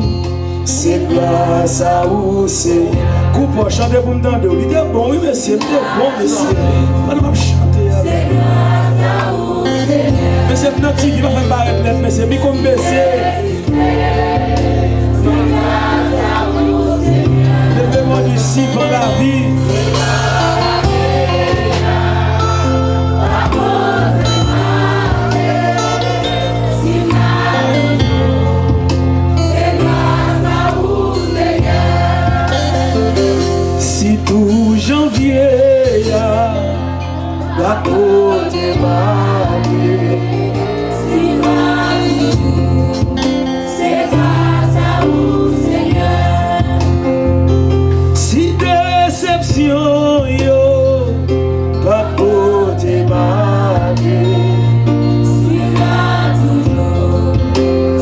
[SPEAKER 3] c'est grâce à vous, Seigneur. Coupe, chantez pour me tendre. Il est bon, oui, monsieur, il est bon, monsieur. On va chanter avec. C'est grâce à vous, Seigneur. Mais c'est notre qui va faire paraître plein, mais c'est bien comme baisser. Levez-moi d'ici dans la vie. Si tout janvier va porter ma vie. C'est grâce à vous, Seigneur. Si déception yo va porter ma vie. Si là toujours,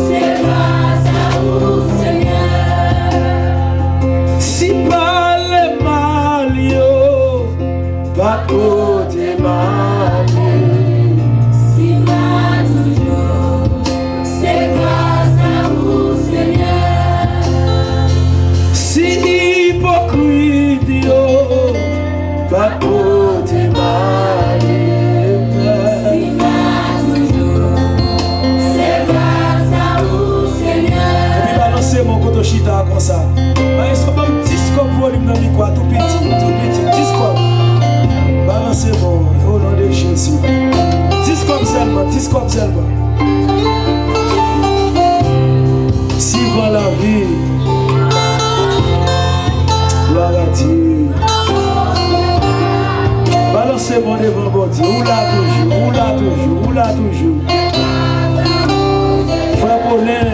[SPEAKER 3] c'est grâce à vous, Seigneur. Si pas le mal yo va porter ma vie. Si là toujours, c'est grâce à vous, Seigneur. Si hypocrite yo va porter ma vie. Si là toujours, c'est grâce à vous, Seigneur. Et puis balancez mon koto chita comme ça. Est-ce qu'on va un petit scope volume dans le micro, tout petit scope. Balancez-moi au nom de Jésus. 10 comme seulement, 10 comme seulement. Si dans la vie, gloire à Dieu. Balancez-moi devant mon Dieu. Où là toujours. Frère Paulin,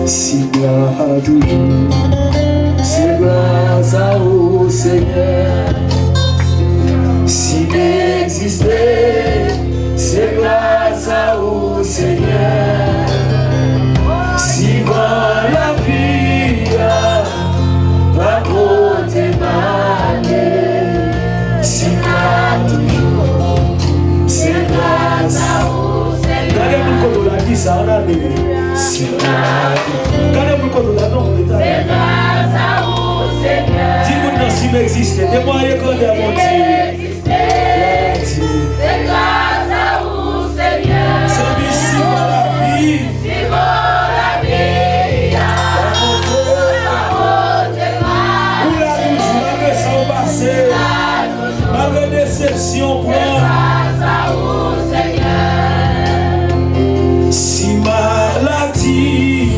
[SPEAKER 3] si gloire toujours, c'est grâce à vous, Seigneur. Si m'existez, c'est grâce à vous, Seigneur. Si dans la vie va porter ma vie. Si là toujours, c'est grâce à témoigner qu'on est mon Dieu.
[SPEAKER 6] C'est grâce à vous, Seigneur.
[SPEAKER 3] C'est ici pour la vie.
[SPEAKER 6] Si pour la vie,
[SPEAKER 3] Pour la toujours, malgré ça au passé, malgré déception, pour
[SPEAKER 6] grâce à vous, Seigneur.
[SPEAKER 3] si maladie,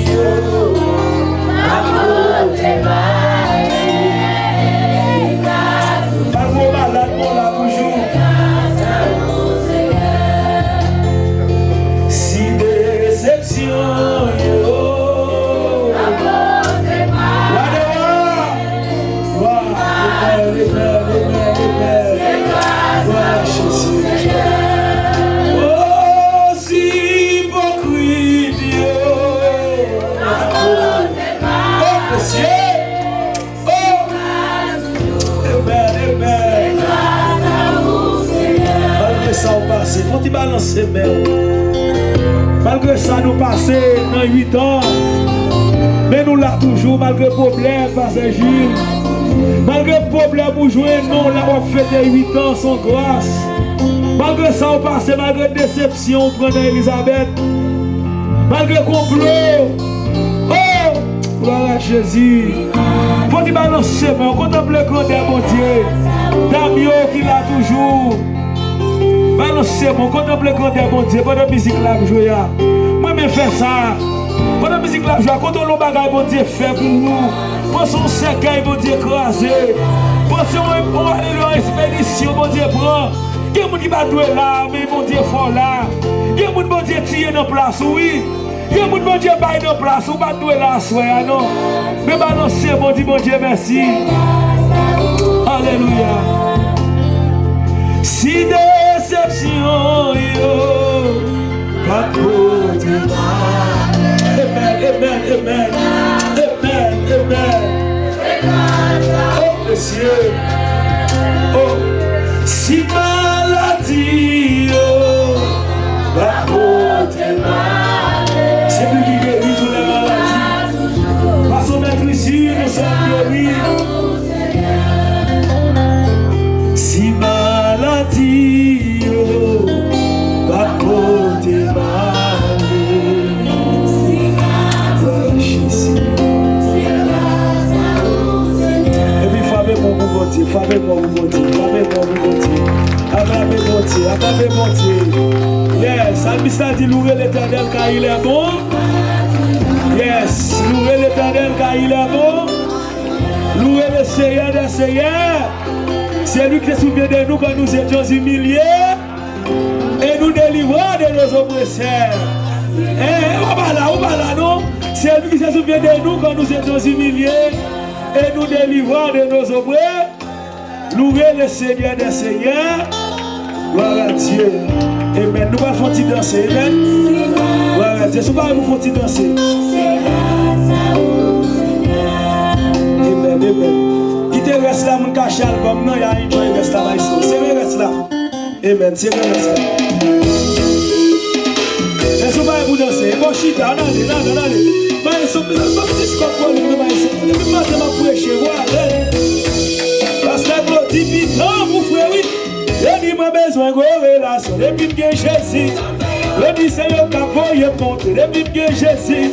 [SPEAKER 6] Amour t'es
[SPEAKER 3] malgré malade, on l'a toujours. Si déception, oh, si hypocrite, oh, monsieur, oh, amen. Malgré ça, on passe, faut y balancer, malgré ça, nous passons dans 8 ans, mais nous là toujours, malgré le problème, Pasteur Gilles. Malgré le problème pour jouer, nous là, on fait 8 ans sans grâce. Malgré ça, on passe, malgré la déception, on prend Elisabeth. Malgré le complot, oh, gloire à Jésus. Faut y balancer, mais on contemple le grand de mon Dieu. Damio qui l'a toujours. Balancez, on contemple le grand de mon Dieu. Pendant la musique là, je joue. Moi-même, fais ça. Pendant la musique là, je joue. Quand on a bagage, mon Dieu fait pour nous. Pensons au cercueil, mon Dieu écrasé. Pensons on va aller dans l'expédition, mon Dieu prend. Il y a des gens qui va jouer là, mais mon Dieu fort là. Il y a des gens qui vont tirer dans la place, oui. Il y a des gens qui vont dire bailler dans la place, ou va jouer là, soir, non. Mais balancez, mon Dieu, merci. Alléluia. Si déception, yo, pas pour te Amen, amen, amen, amen. Oh, Monsieur, oh, si maladie, oh, va côté mal. C'est lui qui guérit toutes les maladies. Par son maître ici, nous sommes guéris. Si maladie, oh, va côté mal. Yes, Salmista dit louer l'Éternel car il est bon. Yes, louer l'Éternel car il est bon. Louer le Seigneur des Seigneurs. C'est lui qui se souvient de nous quand nous étions humiliés et nous délivrons de nos oppresseurs. Non? C'est lui qui se souvient de nous quand nous étions humiliés et nous délivrons de nos oppresseurs. Louer le Seigneur des Seigneurs. Gloire à Dieu. Amen. Nous allons faire danser. Amen. Gloire à Dieu. Nous allons faire danser. Amen. Amen. Qui te reste là, mon caché album, non, il y a une joie, il reste là. C'est vrai, reste là. Amen. C'est vrai, reste là. Laissez-moi vous danser. Bon, chita, allez. Mais ils sont petits scopes, ils sont prêcher. Parce que vous dites, non, vous frère, oui. Je dis, moi, besoin de relation depuis que Jésus. Je dis, c'est le cap, voyez monter depuis que Jésus.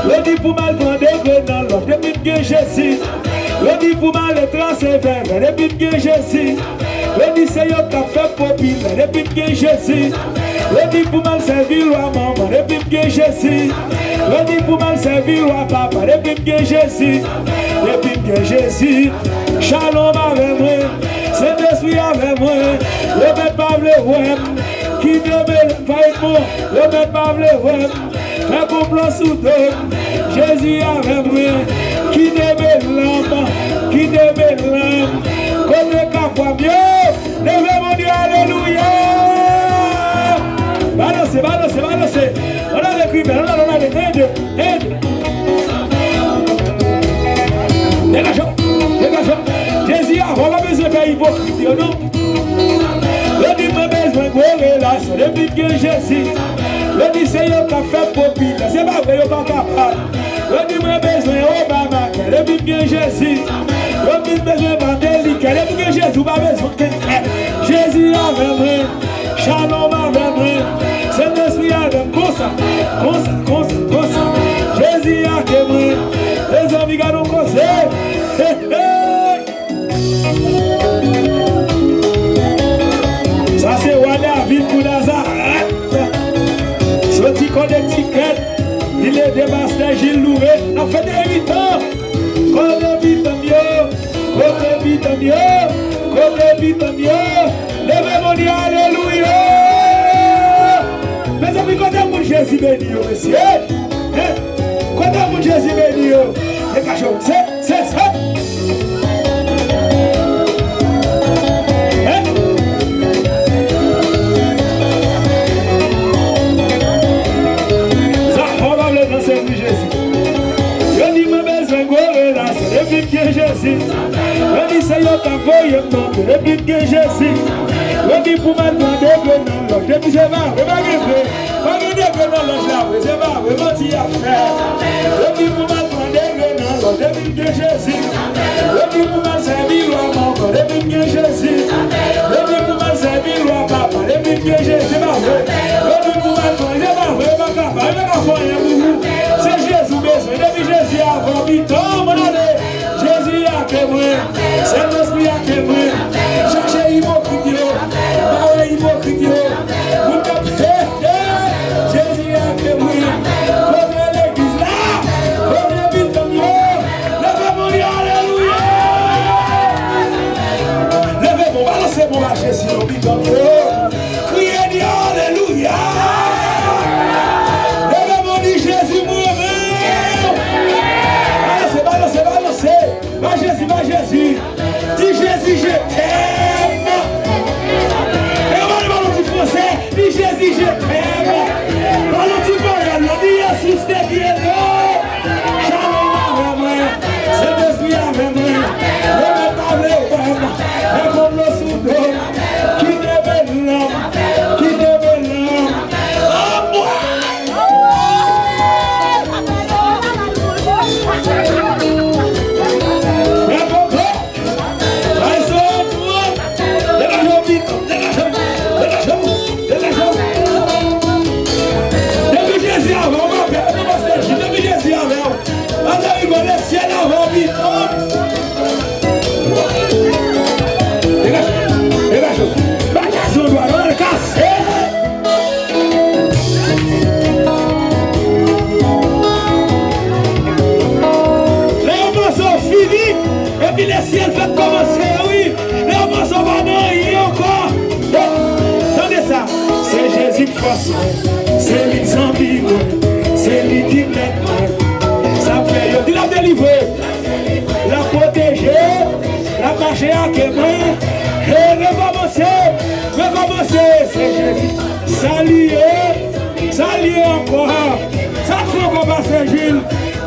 [SPEAKER 3] Je dis, pour mal prendre des dans l'autre depuis que Jésus. Je dis, pour mal être sévère depuis que Jésus. Je dis, c'est le cap, fait populaire depuis que Jésus. Je dis, pour mal servir à maman depuis que Jésus. Je dis, pour mal servir à papa depuis que Jésus. Depuis que Jésus. Shalom avec moi, Saint-Esprit avec moi, le maître pas le web, qui ne me pas moi, le maître pas le web, fais complot sous deux, Jésus avec moi, qui ne me l'âme, comme le cap mieux, levez mon Dieu, alléluia. Balancez, on a les crimes, on a les aide. Dégageons. Jésus a vraiment besoin de faire hypocrisie, non? Le dit m'a besoin de relation depuis que Jésus. Le dit c'est yo qui a fait populaire, c'est pas vrai, yo pas capable. Le dit m'a besoin de Obama depuis que Jésus. Le dit besoin de qu'elle est pour que Jésus pas besoin de quelqu'un. Jésus avec moi, Shalom avec moi, Saint-Esprit avec moi, comme ça. Jésus avec moi, les amis qui nous conseillent. Ça c'est David pour Nazareth. Sorti Connecticut, il est dévasté, Gilles Loué, on fait des 8 ans. Levez mon Dieu, alléluia. Mes amis, quand mon Jésus béni, monsieur. Quand mon Jésus béni, les cachons, c'est ça. Ça, on va le danser pour Jésus. Je dis, ma belle, c'est quoi, depuis que Jésus. Je dis, c'est yo qui envoie mon nom, depuis que Jésus. Je dis, pour maintenant, depuis c'est pas, je vais pas dans l'âge là, c'est pas, je vais mentir à faire. Je dis, pour maintenant, depuis que Jésus. Je dis, pour maintenant, servir à mon corps, depuis que Jésus. Je dis, pour maintenant, servir à papa, depuis que Jésus. C'est pas vrai. Je dis, pour maintenant, c'est pas vrai, je ne vais pas faire vous. C'est Jésus besoin, depuis Jésus avant, il tombe, mon année. Jésus a que moi, c'est l'esprit a que moi. Cherchez hypocrite, parlez hypocrite. Vous captez, Jésus a que moi. Connaissez l'église là, connaissez vite comme yo. Levez-moi, alléluia. Levez-moi, balancez-moi à Jésus, vite comme yo. Criez Dieu, alléluia. Levez-moi, Jésus, moi-même. Va Jésus, dis Jésus, je t'aime. Et on va le ballon du français, dis Jésus, je t'aime. Ballon du Montréal, dis Jésus, t'es bien là. Shalom avec moi, c'est l'esprit avec moi. Le mettre avec moi, et comme le soudo, qui devait l'homme, qui devait l'homme. Oh moi! Et les ciels fait commencer, oui. Les morceaux va y encore. Attendez ça. C'est Jésus qui force. C'est lui qui s'envie. C'est lui qui met. Ça fait, il l'a délivré. La protéger. La marcher à Kémoin. Et recommencer. C'est Jésus. Saluer encore. Ça fait encore passer Gilles.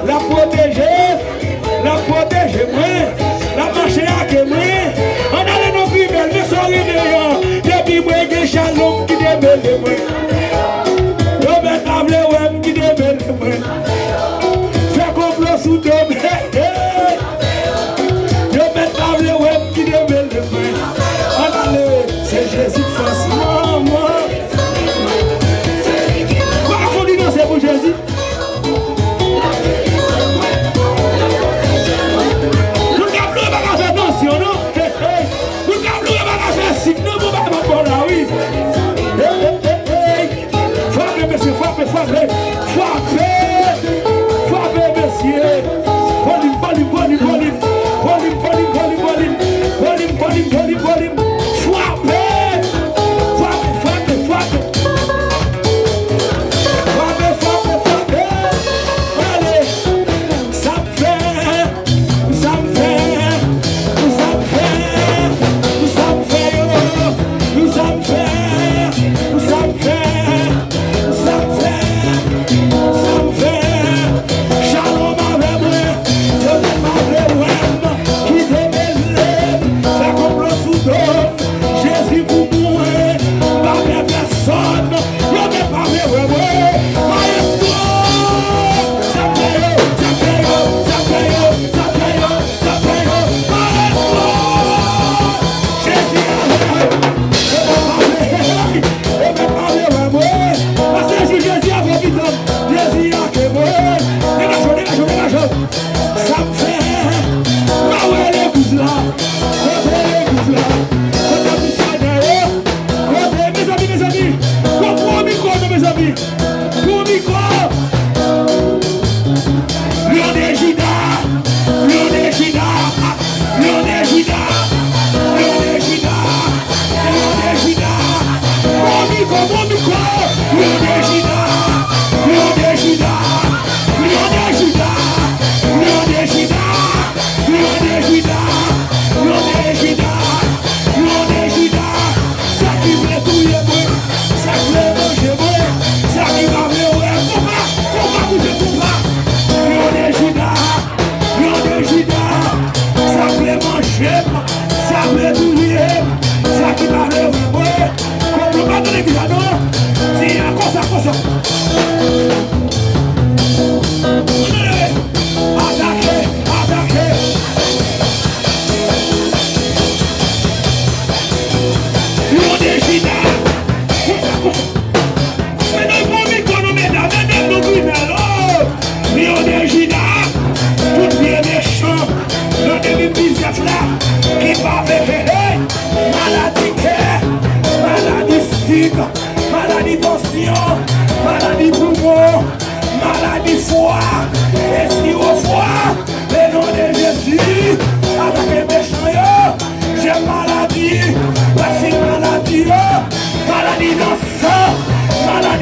[SPEAKER 3] La protéger moi, la marche à moi, on a les nos bibles, mais sans rien, depuis moi, que Shalom qui débelle moi.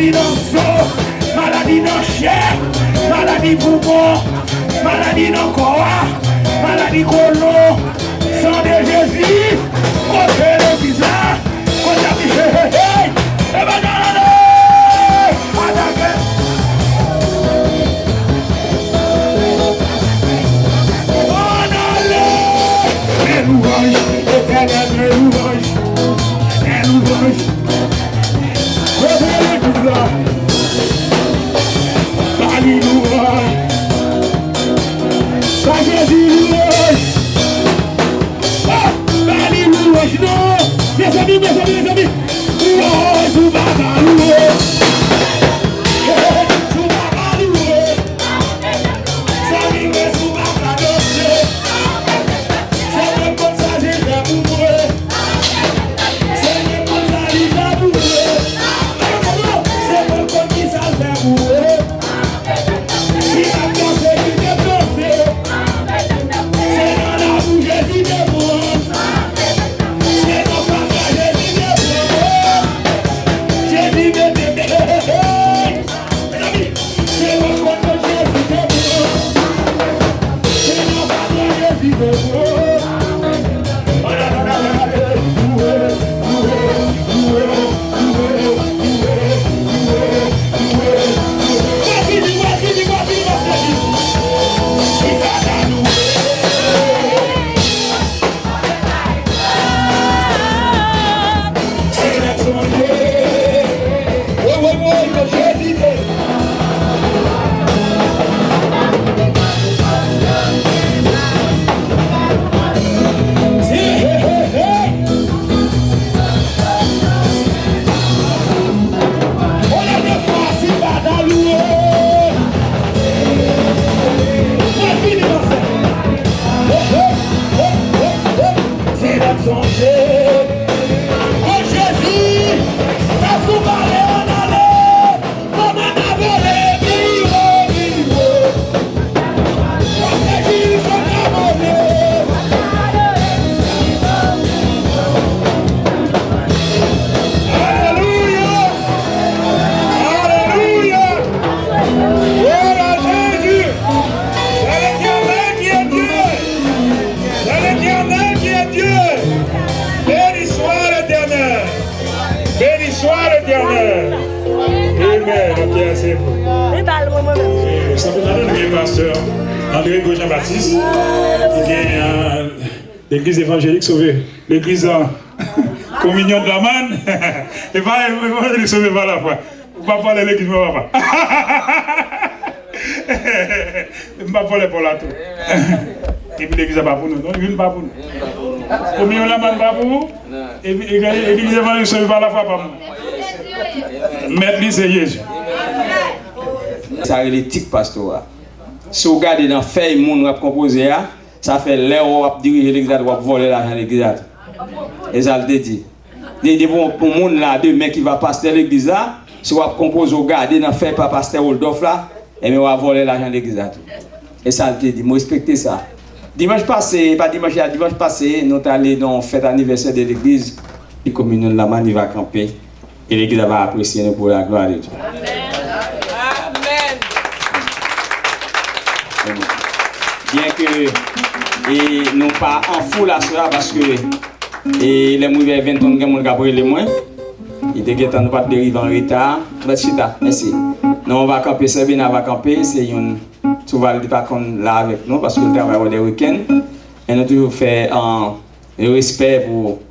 [SPEAKER 3] maladie dans le sang, maladie dans le chair, maladie poumon, maladie dans le corps, maladie colon, sang de Jésus, côté le visage, côté le visage, et ben non, attaquez. Louange, éternel, louange, louange. Revenez tout là. Bali louange. Ça Jésus louange. Bali louange, non. Mes amis. Louange, tout va louange. Tout va louange. Ça vient tout va danser.
[SPEAKER 1] Jean-Baptiste, l'église évangélique sauvée, l'église en communion de la manne, et pas l'évangélique sauvée par la foi. Vous ne pouvez pas parler de l'église, mais pas. Je ne vais pas parler pour la tour. Et puis l'église n'est pas pour nous, non, il n'est pas pour nous. Communion de la manne pas pour vous, et puis l'église évangélique sauvée par la foi, pas pour nous. Maître, c'est Jésus.
[SPEAKER 7] Ça, l'éthique pastoral. Si vous regardez dans le fait, moun rap composé, ça fait l'air où on dirige l'église, on va voler l'argent de l'église. Et ça le dit. Pour le monde là, demain qui va passer l'église là, si on compose au garder dans le fait par pasteur Oldorf là, et bien on va voler l'argent de l'église. Et ça le dit, moi respectez ça. Dimanche passé, pas dimanche passé, nous sommes allés dans la fête anniversaire de l'église, la communion de la manne va camper, et l'église va apprécier nous pour la gloire de Dieu. Bien que nous pas en foule à cela parce que les mouvements 20 tonnes qui ont pris les moins, il était temps de pas dériver en retard. Merci. Nous on va camper, Sabina va camper, c'est une souvent pas comme là avec nous parce que le travail des week-ends et nous toujours fait un respect pour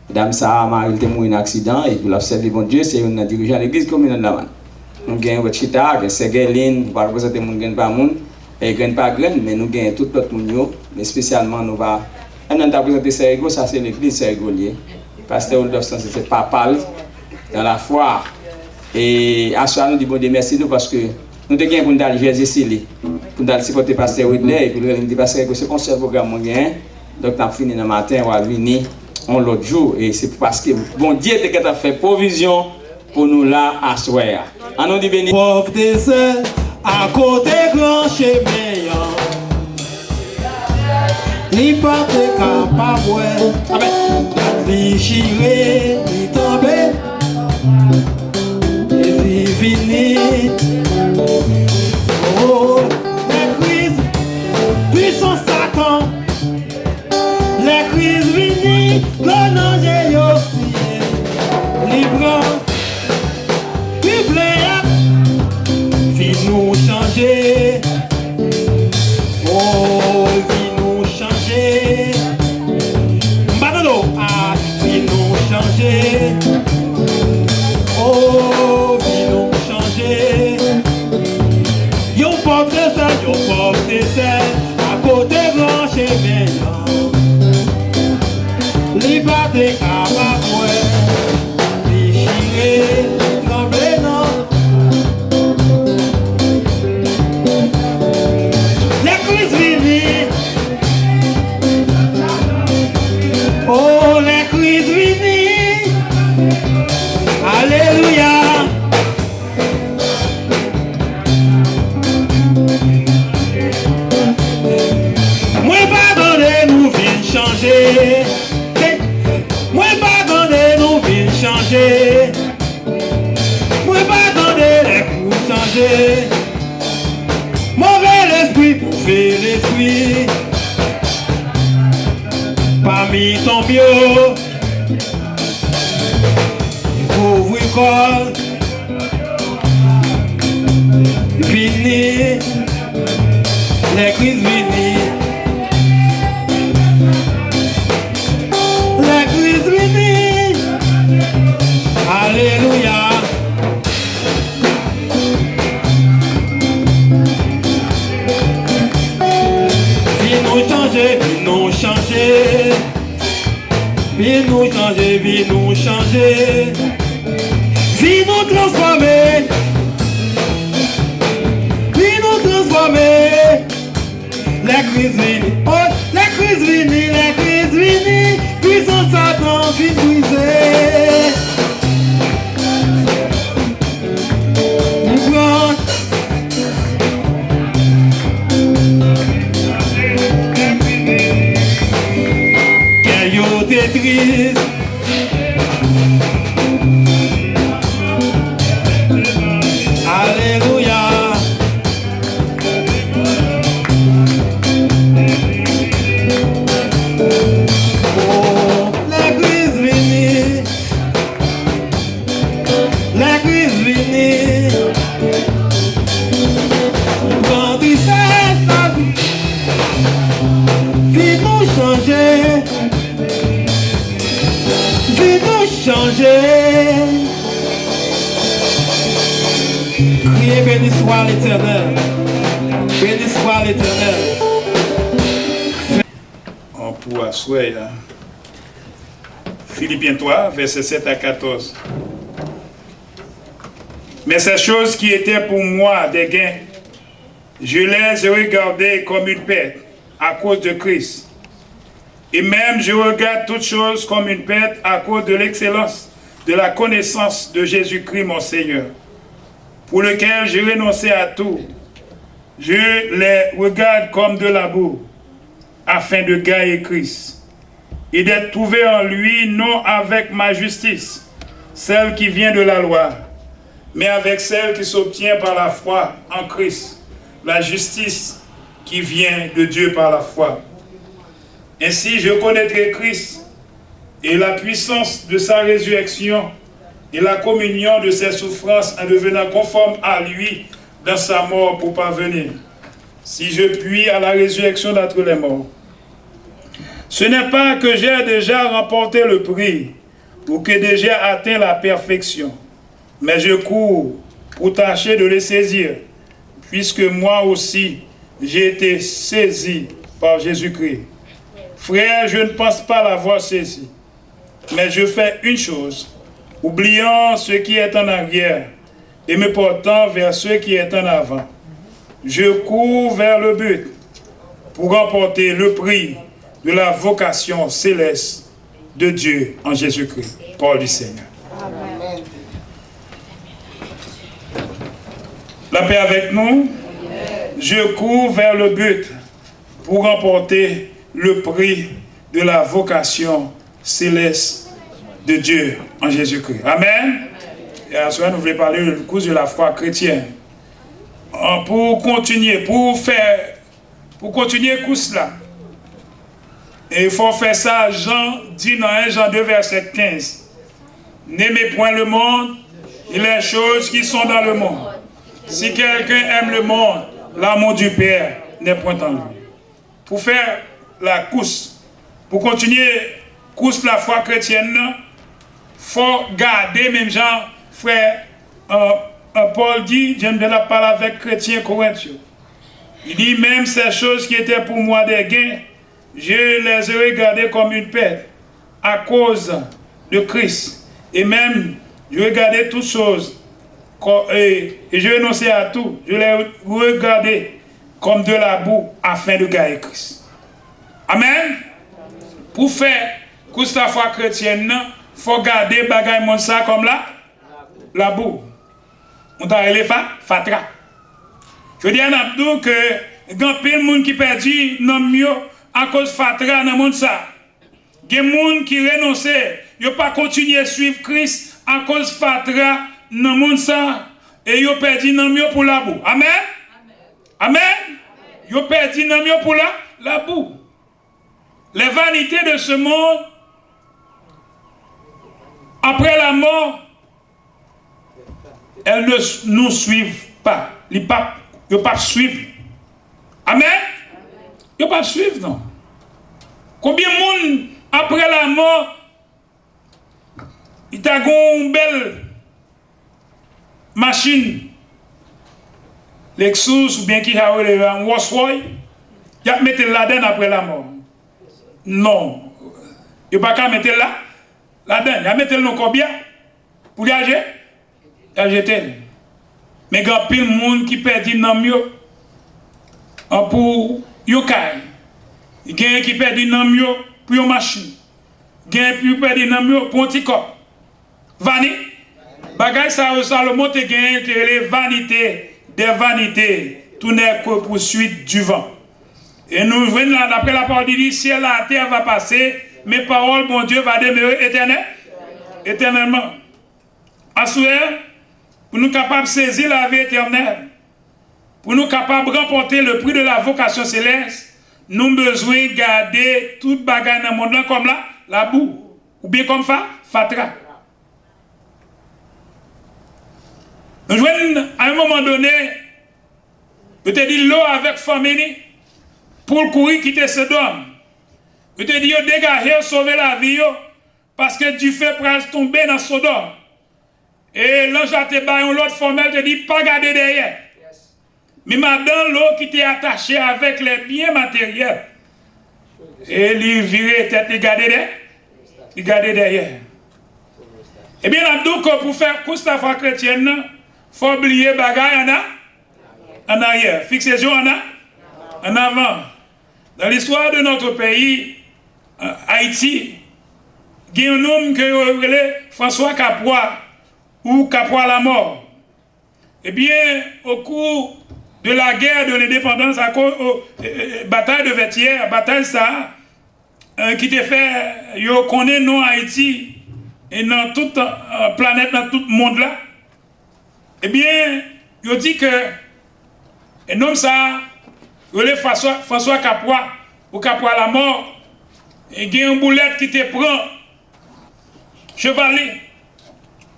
[SPEAKER 7] Dame Sarah Marie qui est mort en accident et pour la servir bon Dieu, c'est une dirigeant de l'église commune de la Manne. Nous gagnons votre chita, c'est Gerline, pour représenter mon gain pas moun. Et graine par graine, mais nous gagnons tout notre monde, mais spécialement nous va. On a présenté Sergo, ça c'est l'église Sergolier. Pasteur Oldorf, c'est papal dans la foi. Et à ce moment, nous disons bon Dieu merci parce que nous avons gagné pour nous aller Jésus Sili, pour nous aller supporter Pasteur Widler, et puis nous avons dit Pasteur Sergo, c'est qu'on se programme mon gain. Donc nous avons fini le matin, on va venir l'autre jour. Et c'est parce que bon Dieu a fait provision pour nous là à soir. En nom du béni.
[SPEAKER 3] Pauvre désert. À côté grand chemin, ni pas de capable, ni chiré, ni tombé, ni vini. Oh, les crises, puissance Satan. Les crises vini, le nom j'ai aussi. Libre, bibliothèque, vie nous changer. Oh, vie nous changer. Badolo, ah, vie nous changer. Oh, vie nous changer. Yo porte ça, à côté blanche et méchant. Liberté capable, déchiré, tremblé, non. Les crises vini. Oh, les crises vini. Alléluia. Moi pardonner nous vient changer. Moi pardonner nous vient changer. Moi pardonner les coups changer. Mauvais l'esprit pour faire l'esprit. Parmi ton bio. Pauvre école. Vini. Les crises vini. Les crises vini. Alléluia. Vie nous changer, vie nous changer. Vie nous changer, vie nous changer. Vie nous transformer. Vie nous transformer. Les crises vini, oh, les crises vini, les crises vini, puissance Satan vie brisée. Nous prend. Quand yo t'es triste, alléluia. Criez béni soit l'Éternel. Béni soit l'Éternel.
[SPEAKER 1] On pourra souhaiter. Philippiens 3, versets 7 à 14. Mais ces choses qui étaient pour moi des gains, je les ai regardées comme une perte à cause de Christ. Et même je regarde toutes choses comme une perte à cause de l'excellence de la connaissance de Jésus-Christ mon Seigneur, pour lequel j'ai renoncé à tout. Je les regarde comme de la boue, afin de gagner Christ, et d'être trouvé en lui, non avec ma justice, celle qui vient de la loi, mais avec celle qui s'obtient par la foi en Christ, la justice qui vient de Dieu par la foi. Ainsi je connaîtrai Christ et la puissance de sa résurrection et la communion de ses souffrances en devenant conforme à lui dans sa mort pour parvenir, si je puis, à la résurrection d'entre les morts. Ce n'est pas que j'ai déjà remporté le prix ou que déjà atteint la perfection, mais je cours pour tâcher de les saisir, puisque moi aussi j'ai été saisi par Jésus-Christ. Frère, je ne pense pas l'avoir saisi, mais je fais une chose, oubliant ce qui est en arrière et me portant vers ce qui est en avant. Je cours vers le but pour remporter le prix de la vocation céleste de Dieu en Jésus-Christ. Parole du Seigneur.
[SPEAKER 10] Amen.
[SPEAKER 1] La paix avec nous. Je cours vers le but pour remporter le prix de la vocation céleste de Dieu en Jésus-Christ. Amen. Et à ce moment, nous voulons parler du cours de la foi chrétienne. Pour continuer tout cela, et il faut faire ça, Jean dit dans 1 Jean 2, verset 15. N'aimez point le monde et les choses qui sont dans le monde. Si quelqu'un aime le monde, l'amour du Père n'est point en lui. Pour faire la course, pour continuer course la foi chrétienne, il faut garder, même Jean, frère Paul dit, j'aime de la parler avec chrétiens corinthiens. Il dit, même ces choses qui étaient pour moi des gains, je les ai regardées comme une perte à cause de Christ. Et même, je regardais toutes choses et je renonçais à tout. Je les regardais comme de la boue afin de gagner Christ. Amen. Pour faire course la foi chrétienne, il faut garder bagaille mon ça comme la boue. On t'a relé fatra. Je dis à Nabdou que il y a plein de monde qui perdu non mieux à cause fatra dans le monde ça. Il y a des gens qui renoncent, ils n'ont pas continué à suivre Christ à cause fatra dans le monde ça. Et ils ont perdu non mieux pour la boue. Amen. Amen. Ils ont perdu non mieux pour la boue. Les vanités de ce monde, après la mort, elles ne nous suivent pas. Ils ne peuvent pas suivre. Amen. Ils ne peuvent pas suivre, non. Combien de monde, après la mort, il a une belle machine, Lexus ou bien qui a un Rolls-Royce, il a mis là-dedans après la mort. Non. Il n'y a pas qu'à mettre là-dedans. Il a mis le combien pour y agir. Mais il y a plein de monde qui perd dans mieux pour yokai. Il y a qui perd dans mieux pour une machine. Il y a qui perd dans mieux pour un petit cop. Vanité. Bagay ça le mot te gagne que les vanités des vanités. Tout n'est que poursuite du vent. Et nous venons là d'après la parole dit ciel la terre va passer, mes paroles mon Dieu va demeurer éternellement. Assurer pour nous capables de saisir la vie éternelle, pour nous capables de remporter le prix de la vocation céleste, nous avons besoin de garder toute bagaille dans le monde comme la boue, ou bien comme fatra. Nous jouons à un moment donné, je te dis l'eau avec famille pour le courir quitter Sodome. Je te dis dégager, sauver la vie parce que tu fais presque tomber dans Sodome. Et l'ange a te baillé l'autre formelle, te dit pas garder derrière. Mais maintenant, l'eau qui t'est attachée avec les biens matériels, et il virait tête, il gardait derrière. Eh bien, donc, pour faire course la foi chrétienne, il faut oublier bagaille en arrière. Fixez les yeux en avant. Dans l'histoire de notre pays, Haïti, il y a un homme qui est François Capois, ou Capois la mort. Eh bien, au cours de la guerre de l'indépendance, à cause bataille de Vertières, bataille ça, qui était fait, yo connaît non Haïti, et dans toute planète, dans tout le monde là, eh bien, yo dit que, un homme ça, François Capois, ou Capois la mort, et il y a une boulette qui te prend, chevalier,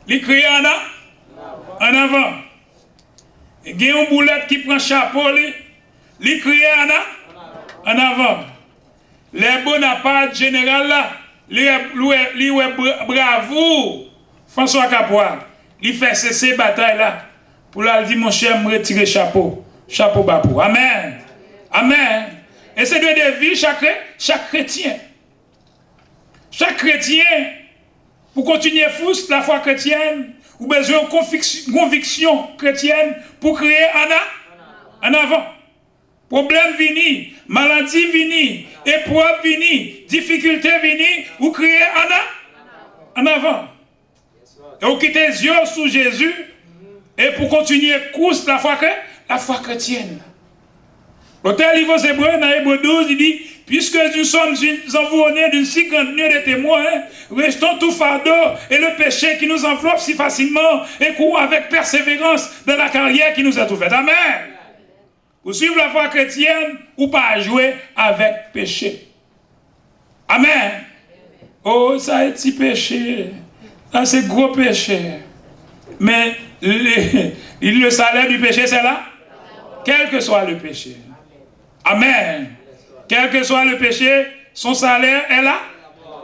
[SPEAKER 1] il crie en avant. Il y a une boulette qui prend chapeau, il crie en avant. Les Bonaparte général là, lui bravo, François Capois, il fait cesser bataille là, pour là, il dit mon cher, me retirer chapeau bas pour. Amen. Amen. Et c'est de vie chaque chrétien. Chaque chrétien, pour continuer la foi chrétienne, ou besoin de conviction chrétienne pour créer en avant. Problème vini, maladie vini, épreuve vini, difficulté vini, ou créer en avant. Et vous quittez les yeux sous Jésus, et pour continuer course la foi chrétienne. L'auteur livre aux Hébreux, dans Hébreux 12, il dit, Puisque nous sommes environnés d'une si grande nuée de témoins, rejetons tout fardeau et le péché qui nous enveloppe si facilement et courons avec persévérance dans la carrière qui nous a tout fait. Amen. Pour suivre la foi chrétienne ou pas jouer avec péché. Amen. Oh, ça est petit péché. Ça c'est gros péché. Mais le salaire du péché, c'est là. Quel que soit le péché. Amen. Quel que soit le péché, son salaire est là.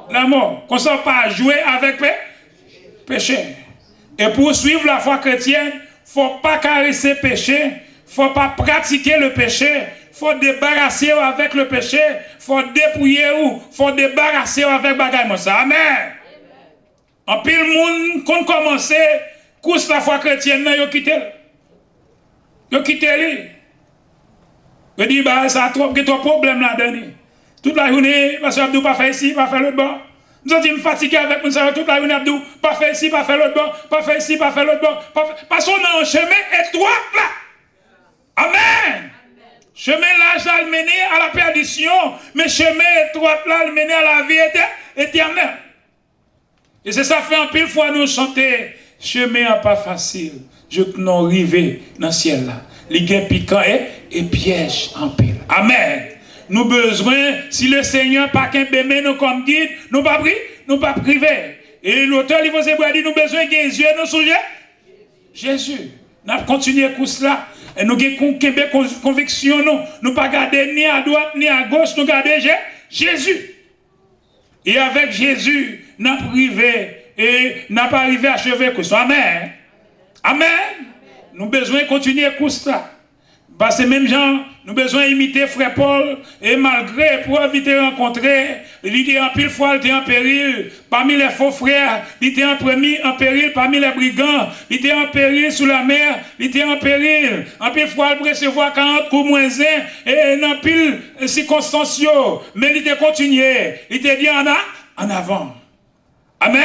[SPEAKER 1] La mort. Qu'on ne soit pas jouer avec péché. Et pour suivre la foi chrétienne, il ne faut pas caresser le péché. Il ne faut pas pratiquer le péché. Il faut débarrasser avec le péché. Il faut dépouiller ou il faut débarrasser avec bagaille. Amen. En pile monde, quand on commence, course la foi chrétienne, ils ont quitté. Ils ont quitté. Je dis, bah, ça a trop problèmes là-dedans. Toute la journée, parce que Abdou pas fait ici, pas fait l'autre bord. Nous sommes fatigués avec nous, toute la journée, Abdou, pas fait ici, pas fait l'autre bord, pas fait ici, pas fait l'autre bord. Parce qu'on a un chemin étroit là. Amen. Chemin là, ça le mener à la perdition, mais chemin étroit là, le mener à la vie éternelle. Et c'est ça fait en pile fois nous chanter, chemin pas facile, je n'en arrivé dans le ciel là. Les gains piquants et pièges en pile. Amen. Nous besoin, si le Seigneur pas qu'un bébé nous comme guide, nous pas privé. Et l'auteur il vous a dit nous besoin de yeux nous sujets. Jésus. Nous avons continué pour cela. Et nous avons conviction, nous pas garder ni à droite ni à gauche, nous garder Jésus. Et avec Jésus, nous avons privé et nous n'avons pas arrivé à achever que ça. Amen. Amen. Nous avons besoin de continuer pour cela. Parce que même gens, nous avons besoin d'imiter Frère Paul, et malgré pour éviter rencontrer, il était en pile fois, il était en péril, parmi les faux frères, il était en péril parmi les brigands, il était en péril sous la mer, il était en péril, en pile fois, il recevoir 40 coups moins 1, et dans pile circonstances, mais il était continué, il était dit en avant. Amen.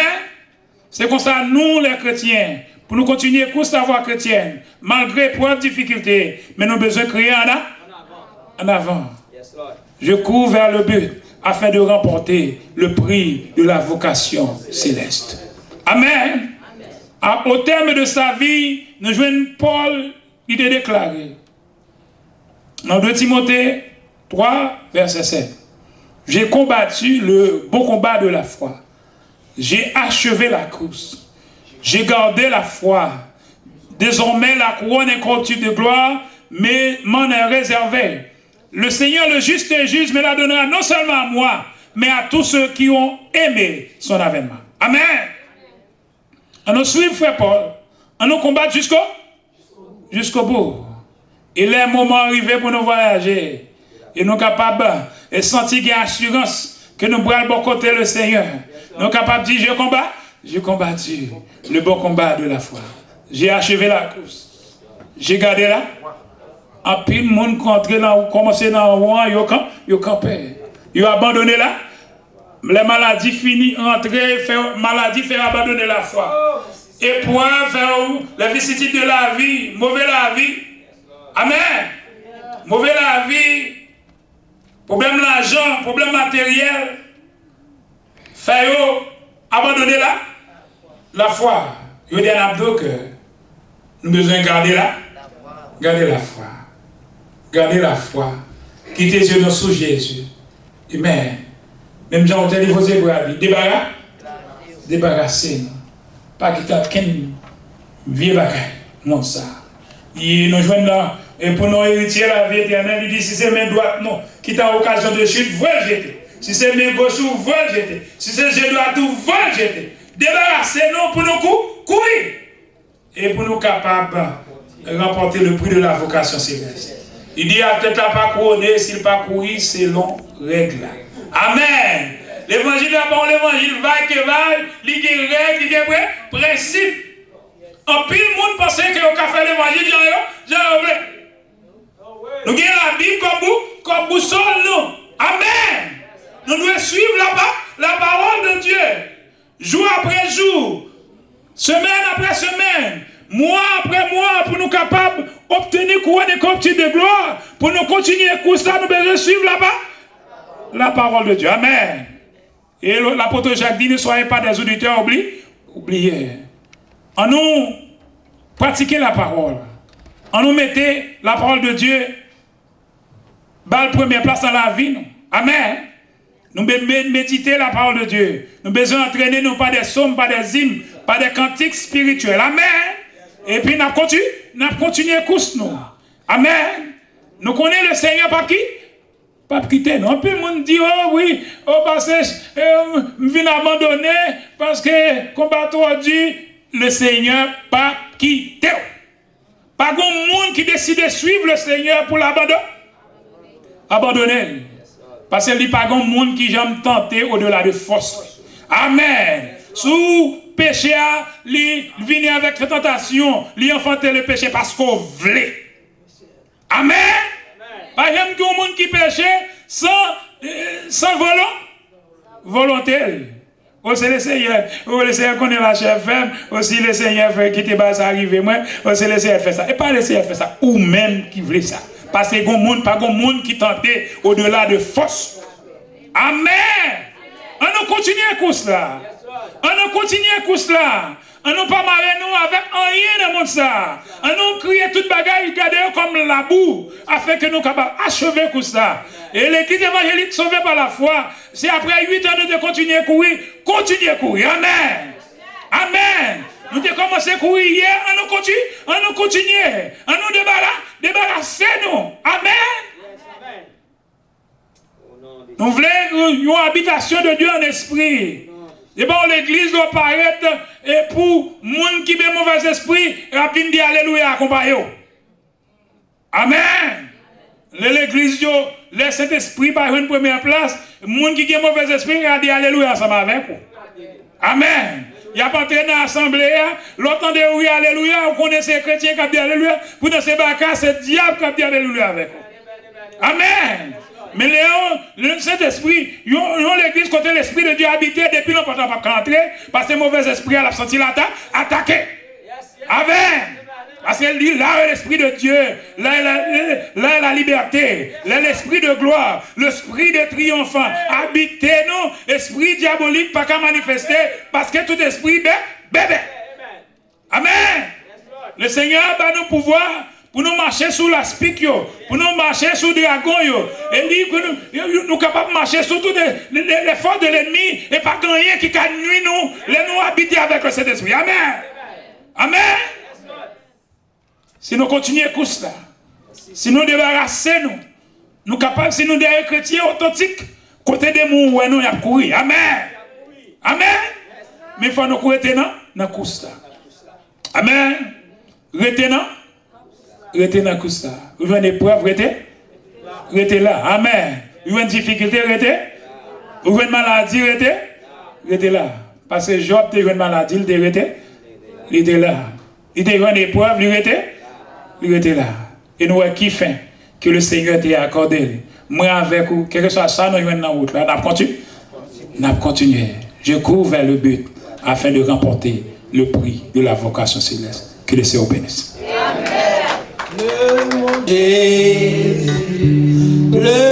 [SPEAKER 1] C'est comme ça, nous les chrétiens, pour nous continuer à la voie chrétienne, malgré preuves, difficultés, mais nous avons besoin de crier en avant. Je cours vers le but afin de remporter le prix de la vocation céleste. Amen. Au terme de sa vie, nous joignons Paul, il est déclaré. Dans 2 Timothée 3, verset 7. J'ai combattu le bon combat de la foi. J'ai achevé la course. J'ai gardé la foi. Désormais, la couronne incorruptible de gloire m'en est réservée. Le Seigneur, le juste et juste, me la donnera non seulement à moi, mais à tous ceux qui ont aimé son avènement. Amen. On nous suit, frère Paul. On nous combat jusqu'au bout. Il est un moment arrivé pour nous voyager. Et nous sommes capables de sentir qu'il y a assurance que nous pourrons bon côté le Seigneur. Nous sommes capables de dire, j'ai combattu le bon combat de la foi. J'ai achevé la course. J'ai gardé là. En pile, le monde contre là, commencé dans le roi, ils ont campé. Ils ont abandonné là. Les maladies finies, entrer, maladie, faire abandonner la foi. Épreuve, faire les vicissitudes de la vie, mauvais la vie. Amen. Mauvais la vie. Problème l'argent, problème matériel. Faire abandonner là. La foi. Il y a des que nous avons besoin de garder là. Garder la foi. Garder la foi. Quitter les yeux sous Jésus. Amen. Même Jean Hôtel, il faut dire, débarrasser. Pas quitter qu'un vieux bagage. Non, ça. Il nous joint là. Et pour nous héritier la vie éternelle, il dit si c'est main droite, non. Qui t'a occasion de chute, vous jeter. Si c'est main gauche, vous jeter. Si c'est genou droit, vous jeter. Débarrassez-nous pour nous courir. Et pour nous capables de remporter le prix de la vocation céleste. Il dit à tête à pas couronner, s'il pas courir, selon règle. Amen. L'évangile est bon, l'évangile va que va, il y a règle, il y a principe. En pile, le monde pensait que vous avez fait l'évangile, nous avons la Bible comme boussole, nous. Amen. Nous devons suivre la parole de Dieu. Jour après jour, semaine après semaine, mois après mois, pour nous capables d'obtenir couronne et corruptible de gloire, pour nous continuer à courser, nous devons suivre la parole de Dieu. Amen. Et l'apôtre Jacques dit, ne soyez pas des auditeurs oubliés. En nous pratiquer la parole. En nous mettez la parole de Dieu la première place dans la vie. Nous. Amen. Nous méditer la parole de Dieu. Nous besoin d'entraîner, non pas des psaumes, pas des hymnes, pas des cantiques spirituels. Amen. Et puis nous continuons course nous. Amen. Nous connaissons le Seigneur par qui? Pas quitter. Non, puis le monde dit, oh oui, oh parce que je viens abandonner, parce que combattant dit, le Seigneur pas quitter. Pas de monde qui décide de suivre le Seigneur pour l'abandonner. Abandonner. Parce qu'il n'y a pas de monde qui j'aime tenter au-delà de force. Amen. Sous péché, il vient avec cette tentation, il enfanter le péché parce qu'on voulait. Amen. Par exemple, il y a un monde qui péché sans volonté. Aussi le Seigneur connaît la chair ferme, aussi le Seigneur fait quitter ça arriver moi, aussi le Seigneur fait ça. Et pas le Seigneur fait ça, ou même qui voulait ça. Parce que il y a pas de monde qui tentait au-delà de force. Amen. On nous continue à course là. On nous continue à course là. On nous pas marrer nous avec rien dans le monde ça. On nous crier toute bagaille, garder comme la boue, afin que nous capables achever course là. Et l'église évangélique sauvée par la foi, c'est après 8 ans de continuer à courir, Amen. Amen. Nous avons commencé à courir hier, on nous continue, on nous débarrasser nous. Amen. Nous voulons une habitation de Dieu en esprit. Et bon, l'église doit paraître et pour les gens qui ont mauvais esprit, rapide dit alléluia, accompagnez. Amen. L'église, le Saint-Esprit par une première place, les gens qui ont mauvais esprit, dit alléluia ensemble avec vous. Amen. Il n'y a pas entré dans l'assemblée, l'autre de oui, alléluia, on connaît ces chrétiens qui disent alléluia, pour dans ces bacs, c'est le diable qui dit alléluia avec vous. Amen. Mais le Saint-Esprit, l'église côté l'Esprit de Dieu habité depuis longtemps pas rentrer, parce que le mauvais esprit a senti l'attaque, attaqué. Amen. Parce qu'elle dit, là est l'Esprit de Dieu, là est la liberté, là est l'Esprit de gloire, l'Esprit de triomphant. Habitez-nous, esprit diabolique pas qu'à manifester, parce que tout esprit bébé. Amen. Le Seigneur va nous pouvoir pour nous marcher sous la spique, pour nous marcher sous le dragon, et dit que nous sommes capables de marcher sous toutes les forces de l'ennemi, et pas rien qui can nuit nous habiter avec le Saint-Esprit. Amen. Amen. Si nous continuons à course là, si nous débarrassons nous capables, si nous des chrétiens authentiques, côté des mots où nous y a couru. Amen. Amen. Mais il faut nous courir dans la course là. Amen. Retenant la course là. Vous avez une épreuve, restez là. Amen. Vous avez une difficulté, vous avez une maladie, restez là. Parce que Job a une maladie, il était là. Il était une épreuve, il était là. Et nous avons kiffé que le Seigneur t'a accordé. Moi avec vous, quel que soit ça, nous sommes dans la route. Nous avons continué. Je cours vers le but afin de remporter le prix de la vocation céleste. Que le Seigneur bénisse. Amen. Le